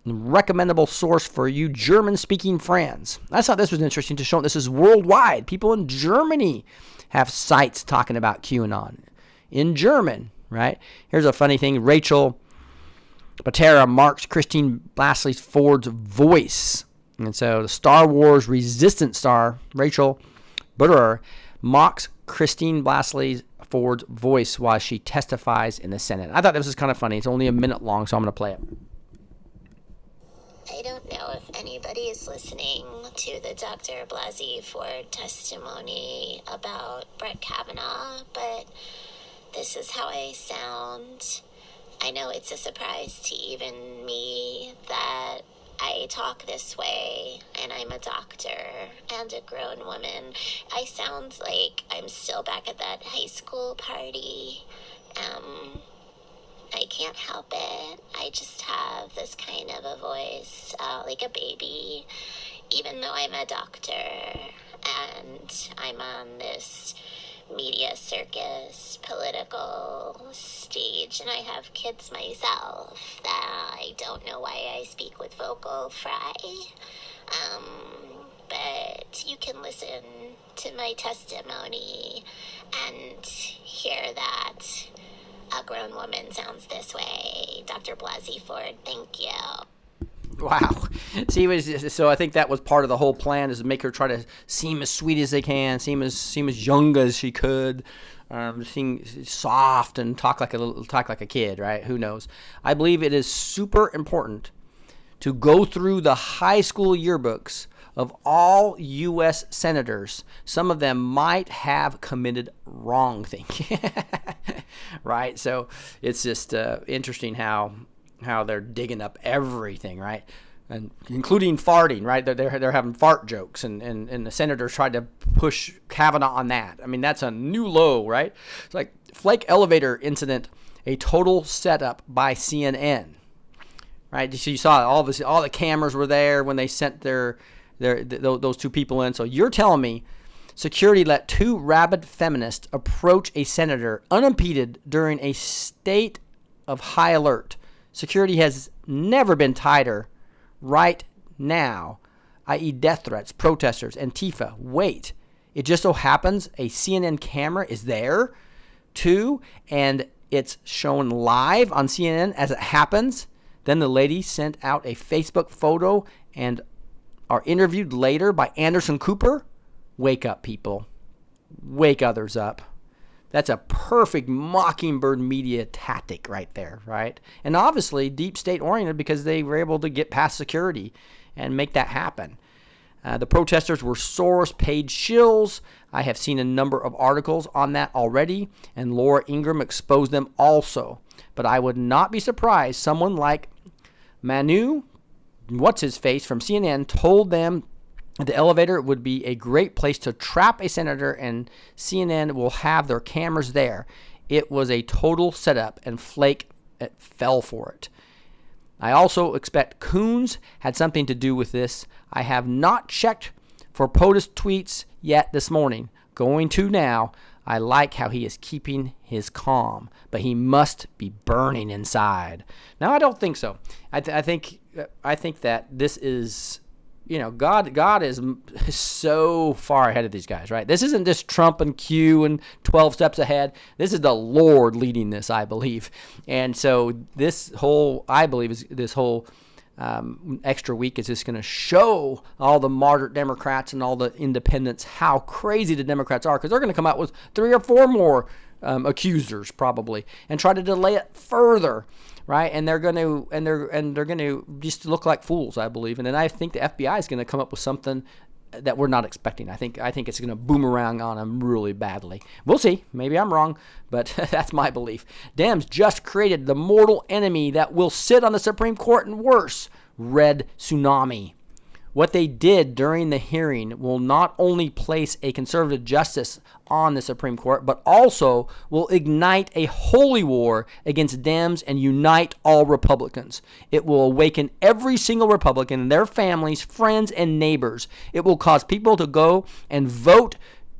recommendable source for you German-speaking friends. I thought this was interesting to show this is worldwide. People in Germany have sites talking about QAnon in German, right? Here's a funny thing. Rachel Patera marks Christine Blasey Ford's voice. And so the Star Wars resistance star, Rachel Butterer, mocks Christine Blasey Ford's voice while she testifies in the Senate. I thought this was kind of funny. It's only a minute long, so I'm going to play it. I don't know if anybody is listening to the Dr. Blasey Ford testimony about Brett Kavanaugh, but this is how I sound. I know it's a surprise to even me that I talk this way, and I'm a doctor and a grown woman. I sound like I'm still back at that high school party. I can't help it. I just have this kind of a voice, like a baby, even though I'm a doctor and I'm on this media circus, political stage, and I have kids myself that I don't know why I speak with vocal fry. But you can listen to my testimony and hear that a grown woman sounds this way. Dr. Blasey Ford, thank you. Wow. So I think that was part of the whole plan, is to make her try to seem as sweet as they can, seem as young as she could, seem soft and talk like a kid, right? Who knows? I believe it is super important to go through the high school yearbooks of all U.S. senators. Some of them might have committed wrong thing, right? So it's just interesting how they're digging up everything, right? And including farting, right? They're having fart jokes, and the senators tried to push Kavanaugh on that. I mean, that's a new low, right? It's like Flake elevator incident, a total setup by CNN, right? So you saw all the cameras were there when they sent those two people in. So you're telling me security let two rabid feminists approach a senator unimpeded during a state of high alert. Security has never been tighter. Right now, i.e. death threats, protesters, Antifa. Wait, it just so happens a CNN camera is there too, and it's shown live on CNN as it happens. Then the lady sent out a Facebook photo and are interviewed later by Anderson Cooper. Wake up, people. Wake others up. That's a perfect Mockingbird media tactic right there, right? And obviously deep state oriented, because they were able to get past security and make that happen. The protesters were Soros-paid shills. I have seen a number of articles on that already, and Laura Ingraham exposed them also. But I would not be surprised someone like Manu, what's-his-face from CNN, told them the elevator would be a great place to trap a senator, and CNN will have their cameras there. It was a total setup, and Flake fell for it. I also expect Coons had something to do with this. I have not checked for POTUS tweets yet this morning. Going to now. I like how he is keeping his calm, but he must be burning inside. Now, I don't think so. I think that this is, God is so far ahead of these guys, right? This isn't just Trump and Q and 12 steps ahead. This is the Lord leading this, I believe. And so this whole extra week is just going to show all the moderate Democrats and all the independents how crazy the Democrats are, because they're going to come out with 3 or 4 more accusers probably and try to delay it further. Right, and they're going to just look like fools, I believe, and then I think the FBI is going to come up with something that we're not expecting. I think it's going to boomerang on them really badly. We'll see. Maybe I'm wrong, but that's my belief. Dems just created the mortal enemy that will sit on the Supreme Court and worse. Red tsunami. What they did during the hearing will not only place a conservative justice on the Supreme Court, but also will ignite a holy war against Dems and unite all Republicans. It will awaken every single Republican, their families, friends, and neighbors. It will cause people to go and vote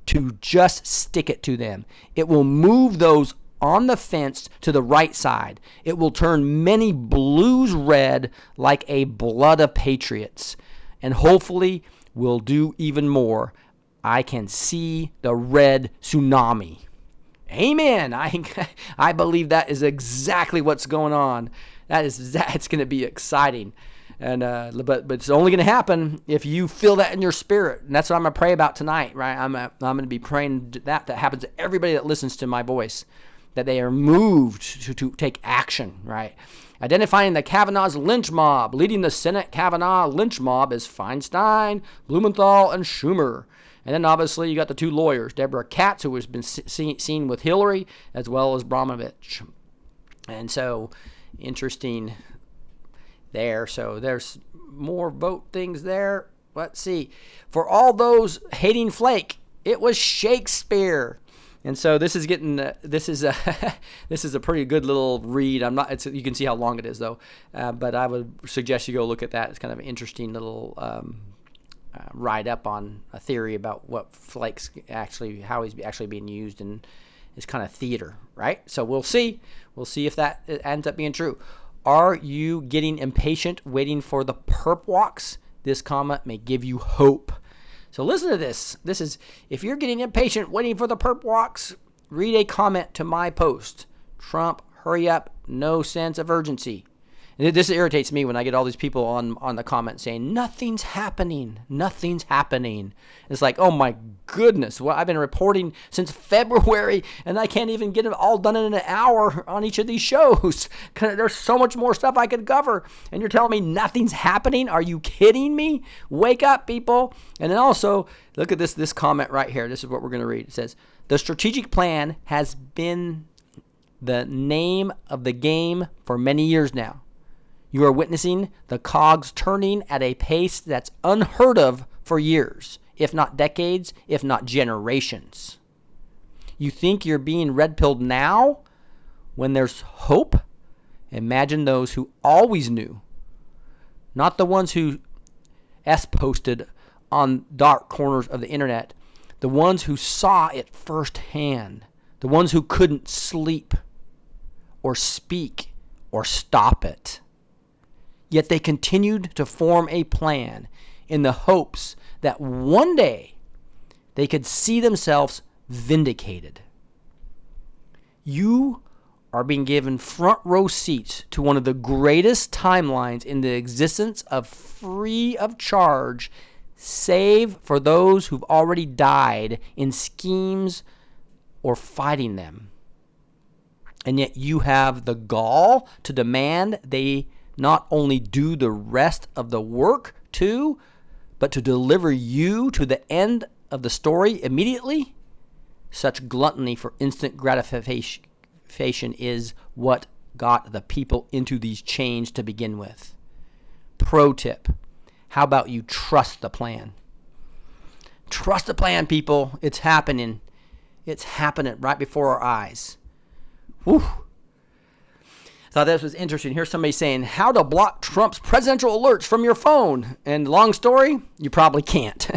to just stick it to them. It will move those on the fence to the right side. It will turn many blues red like a blood of patriots. And hopefully will do even more. I can see the red tsunami. Amen. I believe that is exactly what's going on. That's going to be exciting. And but it's only going to happen if you feel that in your spirit. And that's what I'm going to pray about tonight, right? I'm going to be praying that happens to everybody that listens to my voice, that they are moved to take action, right? Identifying the Kavanaugh's lynch mob. Leading the Senate Kavanaugh lynch mob is Feinstein, Blumenthal, and Schumer. And then obviously you got the two lawyers, Deborah Katz, who has been seen with Hillary, as well as Abramovich. And so, interesting there. So there's more vote things there. Let's see. For all those hating Flake, it was Shakespeare. And so this is this is a pretty good little read. You can see how long it is though, but I would suggest you go look at that. It's kind of an interesting little write up on a theory about what Flake's how he's actually being used in his kind of theater, right? So we'll see if that ends up being true. Are you getting impatient waiting for the perp walks? This comment may give you hope. So listen to this. This is, if you're getting impatient waiting for the perp walks, read a comment to my post. Trump, hurry up, no sense of urgency. And this irritates me when I get all these people on the comment saying, nothing's happening. Nothing's happening. It's like, oh my goodness. Well, I've been reporting since February, and I can't even get it all done in an hour on each of these shows. There's so much more stuff I could cover. And you're telling me nothing's happening? Are you kidding me? Wake up, people. And then also, look at this comment right here. This is what we're going to read. It says, the strategic plan has been the name of the game for many years now. You are witnessing the cogs turning at a pace that's unheard of for years, if not decades, if not generations. You think you're being red-pilled now when there's hope? Imagine those who always knew, not the ones who S-posted on dark corners of the internet, the ones who saw it firsthand, the ones who couldn't sleep or speak or stop it. Yet they continued to form a plan in the hopes that one day they could see themselves vindicated. You are being given front row seats to one of the greatest timelines in the existence of free of charge, save for those who've already died in schemes or fighting them. And yet you have the gall to demand they not only do the rest of the work too, but to deliver you to the end of the story immediately? Such gluttony for instant gratification is what got the people into these chains to begin with. Pro tip, how about you trust the plan? Trust the plan, people. It's happening. It's happening right before our eyes. Whew. Thought this was interesting. Here's somebody saying how to block Trump's presidential alerts from your phone. And long story, you probably can't.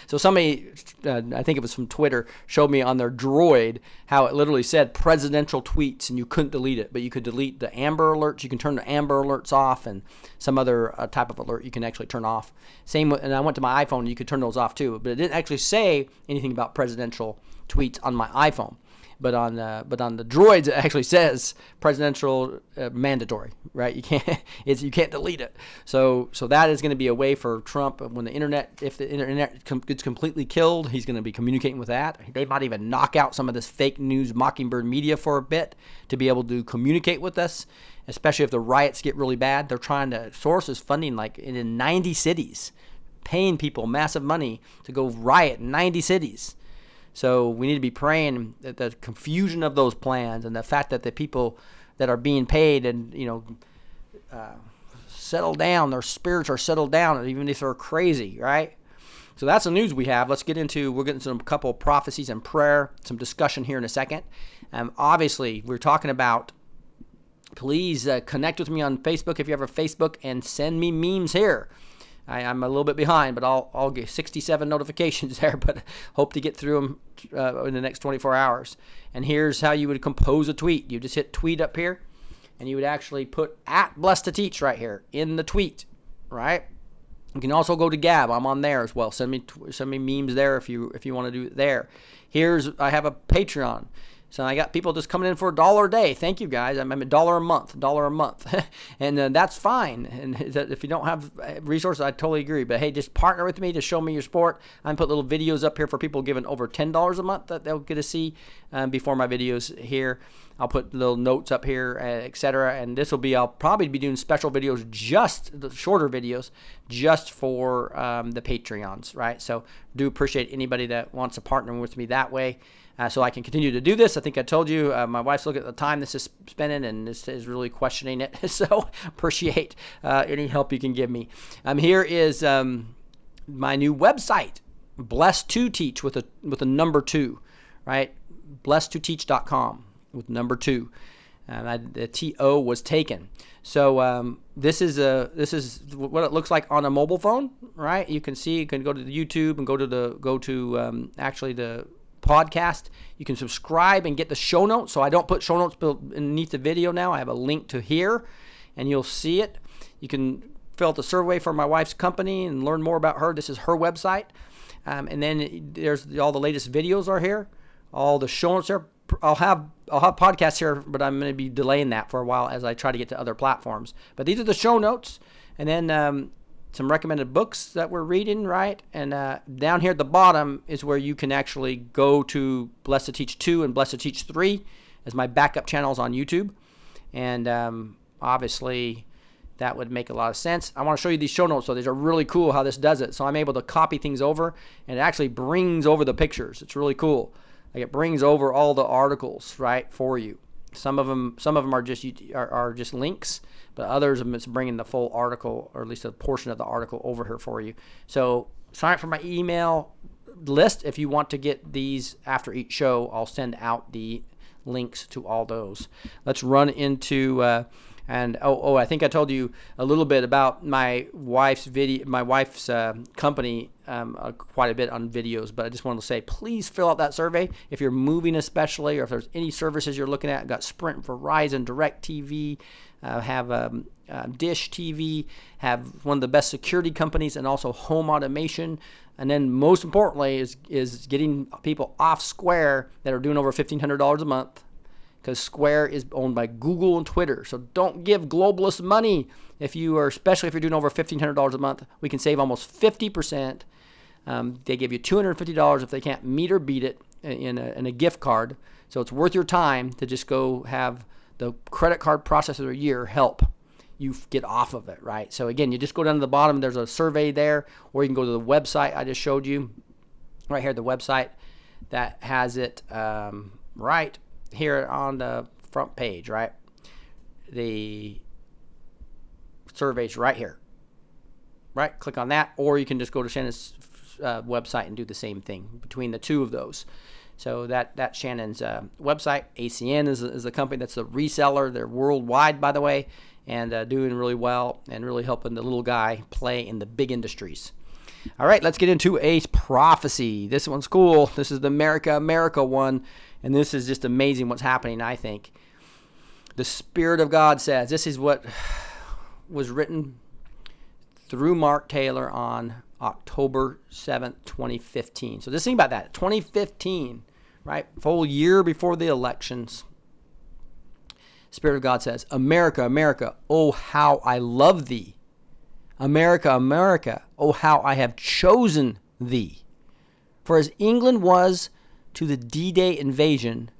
So somebody, I think it was from Twitter, showed me on their Droid how it literally said presidential tweets, and you couldn't delete it, but you could delete the Amber Alerts. You can turn the Amber Alerts off, and some other type of alert you can actually turn off. Same with, and I went to my iPhone, you could turn those off too, but it didn't actually say anything about presidential tweets on my iPhone. But on the Droids, it actually says presidential mandatory, right? You can't delete it. So that is going to be a way for Trump when if the internet gets completely killed, he's going to be communicating with that. They might even knock out some of this fake news Mockingbird media for a bit to be able to communicate with us, especially if the riots get really bad. They're trying to source is funding like in 90 cities, paying people massive money to go riot in 90 cities. So we need to be praying that the confusion of those plans and the fact that the people that are being paid and settled down. Their spirits are settled down, even if they're crazy, right? So that's the news we have. We're getting some couple of prophecies and prayer, some discussion here in a second. Obviously, we're talking about, please connect with me on Facebook if you have a Facebook and send me memes here. I'm a little bit behind, but I'll get 67 notifications there, but hope to get through them in the next 24 hours. And here's how you would compose a tweet. You just hit tweet up here, and you would actually put @BlessedToTeach right here in the tweet, right? You can also go to Gab. I'm on there as well. Send me memes there if you want to do it there. I have a Patreon. So I got people just coming in for $1 a day. Thank you guys. I'm $1 a month, and that's fine. And if you don't have resources, I totally agree. But hey, just partner with me to show me your sport. I'm put little videos up here for people giving over $10 a month that they'll get to see before my videos here. I'll put little notes up here, etc. And I'll probably be doing special videos, just the shorter videos, just for the Patreons, right? So do appreciate anybody that wants to partner with me that way. So I can continue to do this. I think I told you, my wife's looking at the time this is spending, and this is really questioning it. So appreciate any help you can give me. Here is my new website, Blessed to Teach with a number 2, right? BlessedToTeach.com with number 2. The TO was taken. So this is what it looks like on a mobile phone, right? You can go to the YouTube and go to actually the podcast. You can subscribe and get the show notes. So I don't put show notes beneath the video now. I have a link to here, and you'll see it. You can fill out the survey for my wife's company and learn more about her. This is her website. And then there's all the latest videos are here. All the show notes there. I'll have podcasts here, but I'm going to be delaying that for a while as I try to get to other platforms. But these are the show notes, and then some recommended books that we're reading, right? And down here at the bottom is where you can actually go to Blessed to Teach 2 and Blessed to Teach 3 as my backup channels on YouTube. And obviously, that would make a lot of sense. I want to show you these show notes. So these are really cool how this does it. So I'm able to copy things over, and it actually brings over the pictures. It's really cool. Like, it brings over all the articles, right, for you. Some of them are just links, but others of them it's bringing the full article, or at least a portion of the article, over here for you. So sign up for my email list if you want to get these after each show. I'll send out the links to all those. Let's run into I think I told you a little bit about my wife's company quite a bit on videos, but I just wanted to say, please fill out that survey if you're moving, especially, or if there's any services you're looking at. I've got Sprint, Verizon, DirecTV, have Dish TV, have one of the best security companies, and also home automation. And then most importantly is getting people off Square that are doing over $1,500 a month, because Square is owned by Google and Twitter. So don't give globalists money especially if you're doing over $1,500 a month. We can save almost 50%. They give you $250 if they can't meet or beat it in a gift card. So it's worth your time to just go have the credit card processor of the year help you get off of it, right? So again, you just go down to the bottom. There's a survey there, or you can go to the website I just showed you right here, the website that has it right here on the front page, right? The survey's right here, right? Click on that, or you can just go to Shannon's website and do the same thing between the two of those. So that's Shannon's website. ACN is a company that's a reseller. They're worldwide, by the way, and doing really well and really helping the little guy play in the big industries. All right, let's get into a prophecy. This one's cool. This is the America one. And this is just amazing what's happening, I think. The Spirit of God says, this is what was written through Mark Taylor on October 7th, 2015. So just think about that. 2015, right? Full year before the elections. Spirit of God says, America, America, oh, how I love thee. America, America, oh, how I have chosen thee. For as England was to the D-Day invasion,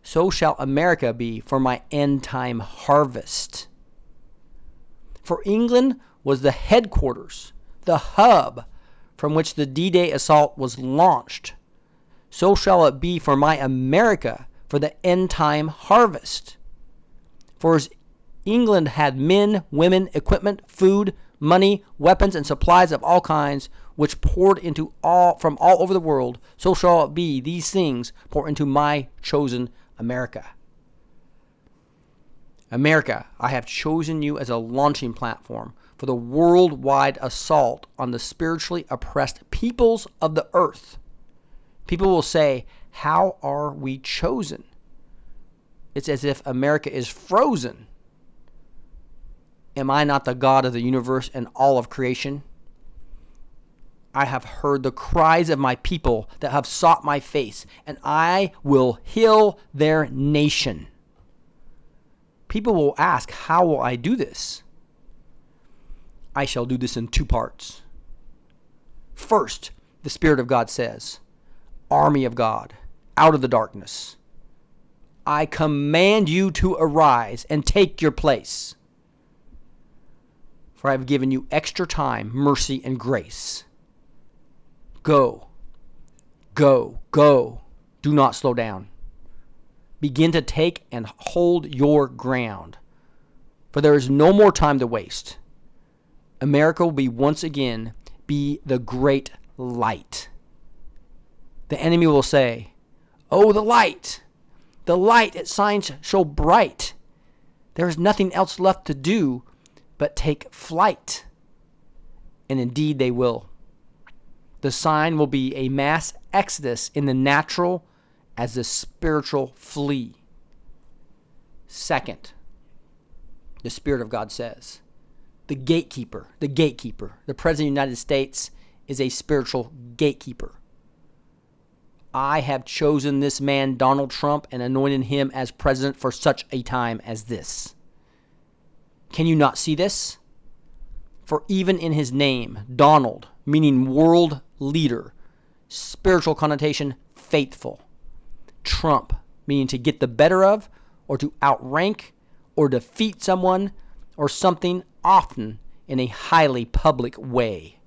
so shall America be for my end-time harvest. For England was the headquarters, the hub from which the D-Day assault was launched. So shall it be for my America for the end-time harvest. For as England had men, women, equipment, food, money, weapons, and supplies of all kinds, which poured into from all over the world. So shall it be, these things pour into my chosen America. America, I have chosen you as a launching platform for the worldwide assault on the spiritually oppressed peoples of the earth. People will say, how are we chosen? It's as if America is frozen. Am I not the God of the universe and all of creation? I have heard the cries of my people that have sought my face, and I will heal their nation. People will ask, how will I do this? I shall do this in two parts. First, the Spirit of God says, army of God, out of the darkness, I command you to arise and take your place. For I have given you extra time, mercy, and grace. Go, go, go. Do not slow down. Begin to take and hold your ground. For there is no more time to waste. America will be once again be the great light. The enemy will say, oh, the light it shines so bright. There is nothing else left to do but take flight. And indeed they will. The sign will be a mass exodus in the natural as the spiritual flee. Second, the Spirit of God says, the gatekeeper, the President of the United States is a spiritual gatekeeper. I have chosen this man, Donald Trump, and anointed him as president for such a time as this. Can you not see this? For even in his name, Donald, meaning world leader, spiritual connotation, faithful. Trump, meaning to get the better of, or to outrank, or defeat someone, or something, often in a highly public way.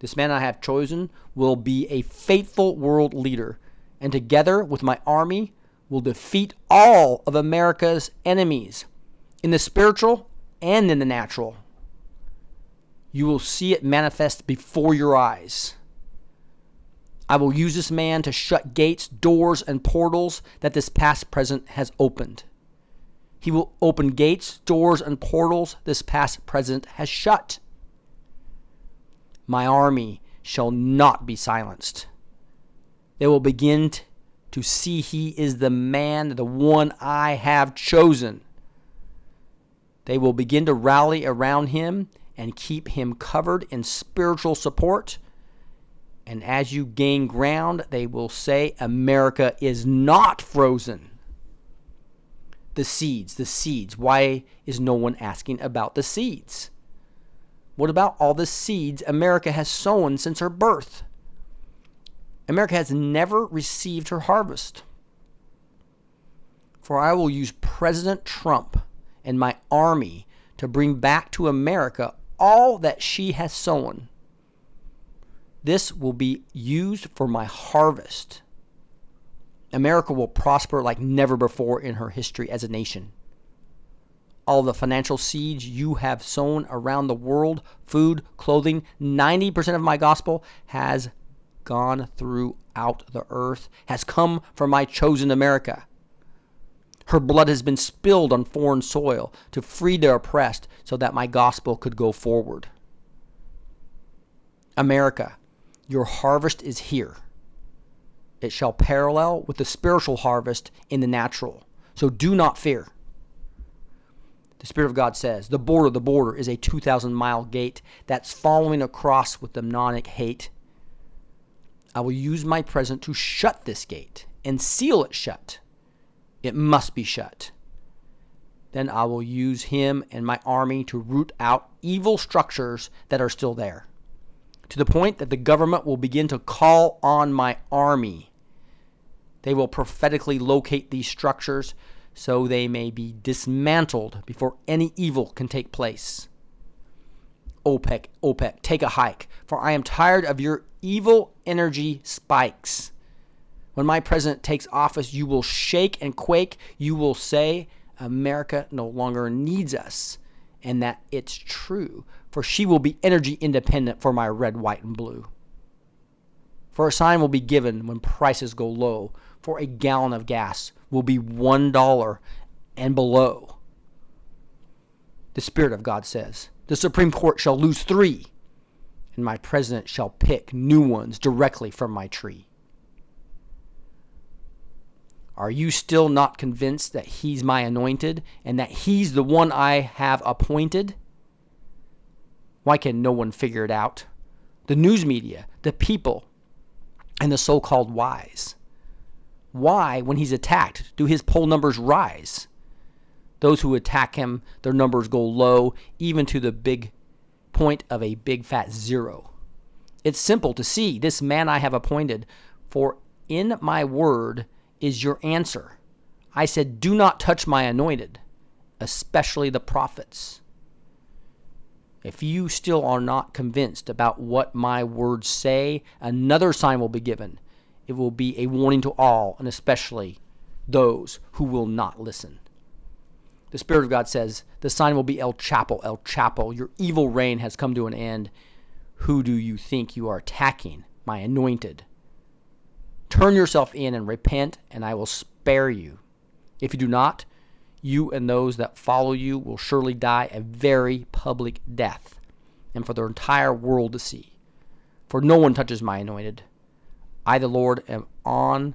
This man I have chosen will be a faithful world leader, and together with my army will defeat all of America's enemies, in the spiritual and in the natural. You will see it manifest before your eyes. I will use this man to shut gates, doors, and portals that this past president has opened. He will open gates, doors, and portals this past president has shut. My army shall not be silenced. They will begin to see he is the man, the one I have chosen. They will begin to rally around him and keep him covered in spiritual support. And as you gain ground, they will say, America is not frozen. The seeds. Why is no one asking about the seeds? What about all the seeds America has sown since her birth? America has never received her harvest. For I will use President Trump and my army to bring back to America all that she has sown. This will be used for my harvest. America will prosper like never before in her history as a nation. All the financial seeds you have sown around the world, food, clothing, 90% of my gospel has gone throughout the earth, has come from my chosen America. Her blood has been spilled on foreign soil to free the oppressed so that my gospel could go forward. America, your harvest is here. It shall parallel with the spiritual harvest in the natural. So do not fear. The Spirit of God says, the border is a 2,000-mile gate that's following across with demonic hate. I will use my presence to shut this gate and seal it shut. It must be shut. Then I will use him and my army to root out evil structures that are still there, to the point that the government will begin to call on my army. They will prophetically locate these structures so they may be dismantled before any evil can take place. OPEC, take a hike, for I am tired of your evil energy spikes. When my president takes office, you will shake and quake. You will say, America no longer needs us, and that it's true. For she will be energy independent for my red, white, and blue. For a sign will be given when prices go low. For a gallon of gas will be $1 and below. The Spirit of God says, the Supreme Court shall lose 3, and my president shall pick new ones directly from my tree. Are you still not convinced that he's my anointed and that he's the one I have appointed? Why can no one figure it out? The news media, the people, and the so-called wise. Why, when he's attacked, do his poll numbers rise? Those who attack him, their numbers go low, even to the big point of a big fat 0. It's simple to see this man I have appointed, for in my word is your answer. I said, do not touch my anointed, especially the prophets. If you still are not convinced about what my words say, another sign will be given. It will be a warning to all, and especially those who will not listen. The Spirit of God says, the sign will be El Chapo, El Chapo. Your evil reign has come to an end. Who do you think you are attacking? My anointed. Turn yourself in and repent, and I will spare you. If you do not, you and those that follow you will surely die a very public death, and for the entire world to see. For no one touches my anointed. I, the Lord, am on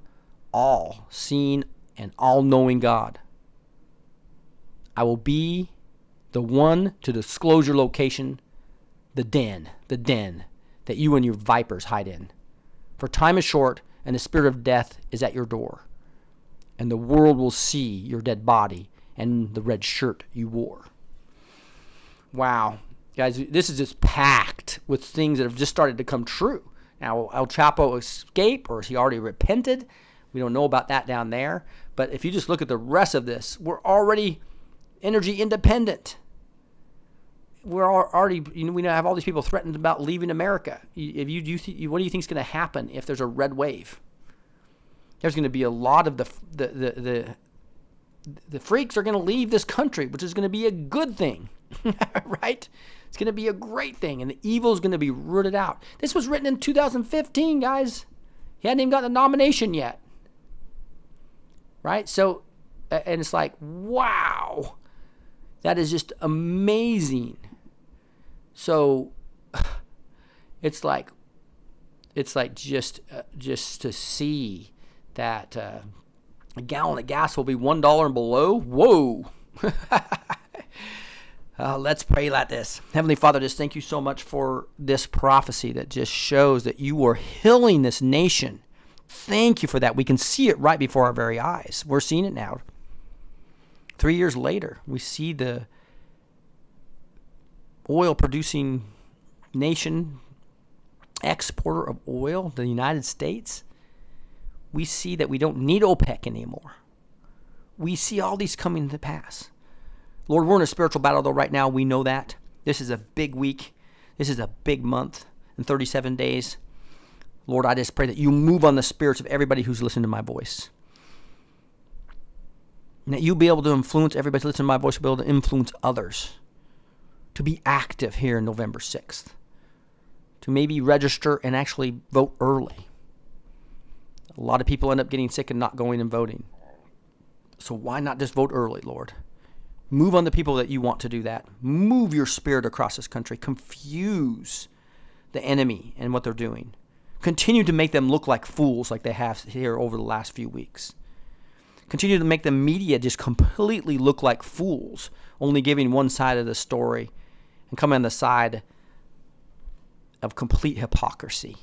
all, seeing and all-knowing God. I will be the one to disclose your location, the den that you and your vipers hide in. For time is short, and the spirit of death is at your door. And the world will see your dead body and the red shirt you wore. Wow. Guys, this is just packed with things that have just started to come true. Now, will El Chapo escape, or has he already repented? We don't know about that down there. But if you just look at the rest of this, we're already energy independent. We're already, we have all these people threatened about leaving America. What do you think is going to happen if there's a red wave? There's going to be a lot of the freaks are going to leave this country, which is going to be a good thing, right? It's going to be a great thing, and the evil is going to be rooted out. This was written in 2015, guys. He hadn't even gotten a nomination yet, right? So, and it's like, wow, that is just amazing. So, it's like just to see that a gallon of gas will be $1 and below. Whoa. Let's pray like this. Heavenly Father, just thank you so much for this prophecy that just shows that you are healing this nation. Thank you for that. We can see it right before our very eyes. We're seeing it now. 3 years later, we see the oil-producing nation, exporter of oil, the United States. We see that we don't need OPEC anymore. We see all these coming to pass. Lord, we're in a spiritual battle, though, right now. We know that. This is a big week. This is a big month and 37 days. Lord, I just pray that you move on the spirits of everybody who's listening to my voice. And that you'll be able to influence everybody to listen to my voice, will be able to influence others to be active here on November 6th. To maybe register and actually vote early. A lot of people end up getting sick and not going and voting. So why not just vote early, Lord? Move on the people that you want to do that. Move your spirit across this country. Confuse the enemy and what they're doing. Continue to make them look like fools like they have here over the last few weeks. Continue to make the media just completely look like fools, only giving one side of the story and come on the side of complete hypocrisy.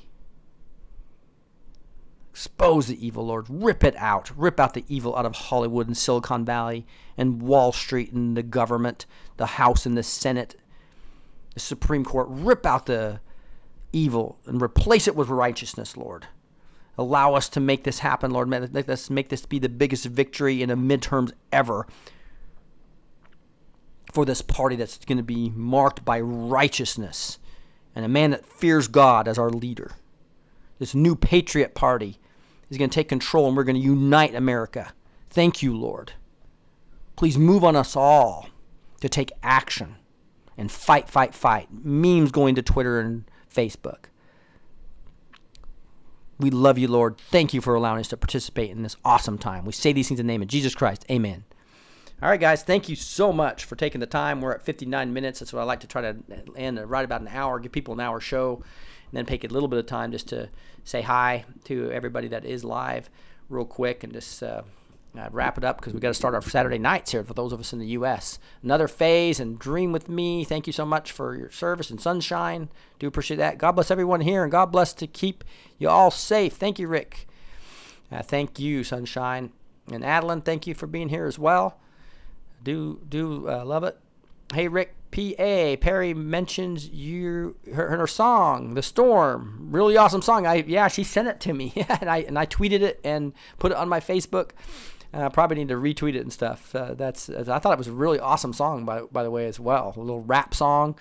Expose the evil, Lord. Rip it out. Rip out the evil out of Hollywood and Silicon Valley and Wall Street and the government, the House and the Senate, the Supreme Court. Rip out the evil and replace it with righteousness, Lord. Allow us to make this happen, Lord. Let's make this be the biggest victory in the midterms ever for this party that's going to be marked by righteousness and a man that fears God as our leader. This new Patriot Party is going to take control, and we're going to unite America. Thank you, Lord. Please move on us all to take action and fight, fight, fight. Memes going to Twitter and Facebook. We love you, Lord. Thank you for allowing us to participate in this awesome time. We say these things in the name of Jesus Christ. Amen. All right, guys, thank you so much for taking the time. We're at 59 minutes. That's what I like to try to end right about an hour, give people an hour show, and then take a little bit of time just to say hi to everybody that is live real quick and just wrap it up because we got to start our Saturday nights here for those of us in the U.S. Another phase and Dream With Me. Thank you so much for your service and sunshine. Do appreciate that. God bless everyone here, and God bless to keep you all safe. Thank you, Rick. Thank you, Sunshine. And Adeline, thank you for being here as well. Do love it. Hey, Rick, P.A. Perry mentions her song, The Storm. Really awesome song. She sent it to me, and I tweeted it and put it on my Facebook. Probably need to retweet it and stuff. I thought it was a really awesome song, by the way, as well. A little rap song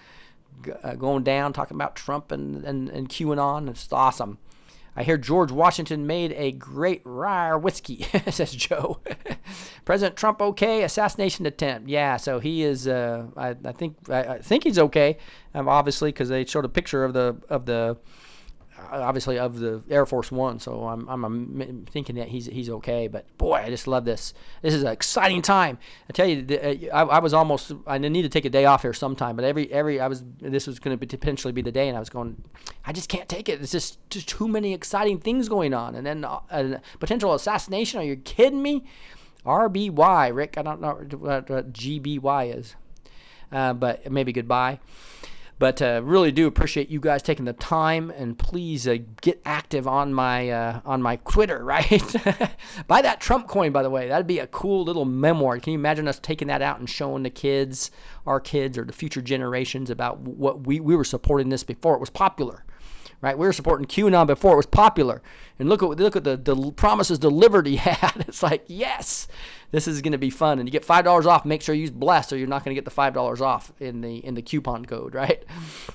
going down, talking about Trump and QAnon. It's awesome. I hear George Washington made a great rye whiskey, says Joe. President Trump okay? Assassination attempt. Yeah, so he is. I think he's okay. Obviously, because they showed a picture of the Air Force One. So I'm thinking that he's okay. But boy, I just love this. This is an exciting time. I tell you, I need to take a day off here sometime. But this was going to potentially be the day, and I was going, I just can't take it. It's just too many exciting things going on, and then potential assassination. Are you kidding me? RBY, Rick. I don't know what GBY is, but maybe goodbye. But really do appreciate you guys taking the time, and please get active on my Twitter, right? Buy that Trump coin, by the way. That'd be a cool little memoir. Can you imagine us taking that out and showing our kids or the future generations about what we were supporting this before it was popular, right? We were supporting QAnon before it was popular, and look at the promises delivered he had. It's like, yes, this is going to be fun, and you get $5 off. Make sure you use Blessed, or you're not going to get the $5 off in the coupon code, right?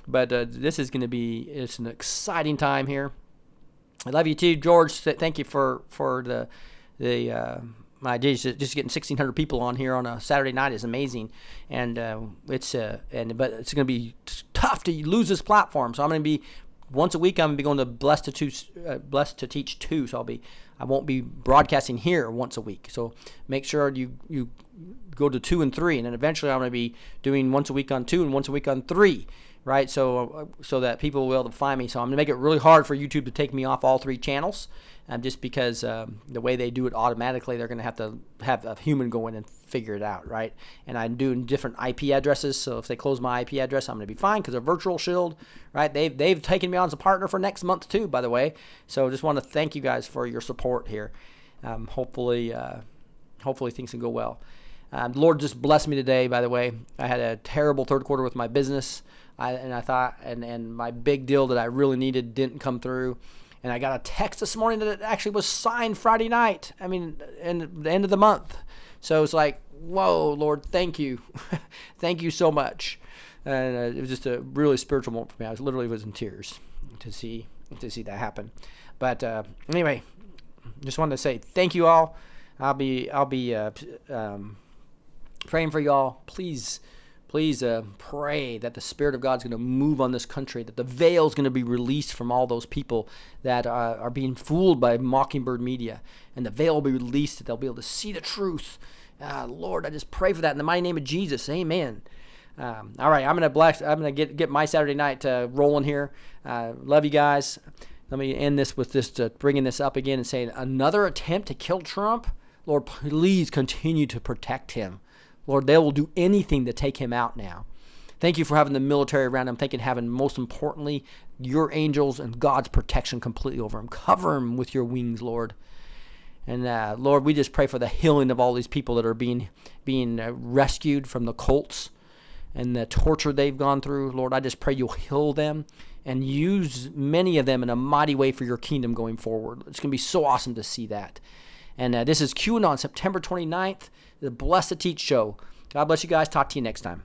But this is going to it's an exciting time here. I love you too, George. Thank you for my just getting 1,600 people on here on a Saturday night is amazing, and but it's going to be tough to lose this platform. So I'm going to be. Once a week, I'm going to be going to Blessed to Teach 2, so I won't be broadcasting here once a week. So make sure you go to 2 and 3, and then eventually I'm going to be doing once a week on 2 and once a week on 3, right? So that people will be able to find me. So I'm going to make it really hard for YouTube to take me off all 3 channels, just because the way they do it automatically, they're going to have a human go in and figure it out, right? And I'm doing different IP addresses, so if they close my IP address, I'm going to be fine because of Virtual Shield, right? They've taken me on as a partner for next month too, by the way. So just want to thank you guys for your support here. Hopefully things can go well. The Lord just blessed me today, by the way. I had a terrible third quarter with my business, and my big deal that I really needed didn't come through. And I got a text this morning that it actually was signed Friday night. I mean, in the end of the month. So it's like, whoa, Lord, thank you. Thank you so much. And it was just a really spiritual moment for me. I literally was in tears to see that happen. But anyway, just wanted to say thank you all. I'll be praying for y'all. Please pray that the Spirit of God is going to move on this country, that the veil is going to be released from all those people that are being fooled by Mockingbird Media, and the veil will be released, that they'll be able to see the truth. Lord, I just pray for that in the mighty name of Jesus. Amen. All right, I'm gonna get my Saturday night rolling here. Love you guys. Let me end this with this, bringing this up again and saying another attempt to kill Trump. Lord, please continue to protect him. Lord, they will do anything to take him out now. Thank you for having the military around him. Thank you for having, most importantly, your angels and God's protection completely over him. Cover him with your wings, Lord. And Lord, we just pray for the healing of all these people that are being rescued from the cults and the torture they've gone through. Lord, I just pray you'll heal them and use many of them in a mighty way for your kingdom going forward. It's going to be so awesome to see that. And this is QAnon, September 29th, the Blessed to Teach show. God bless you guys. Talk to you next time.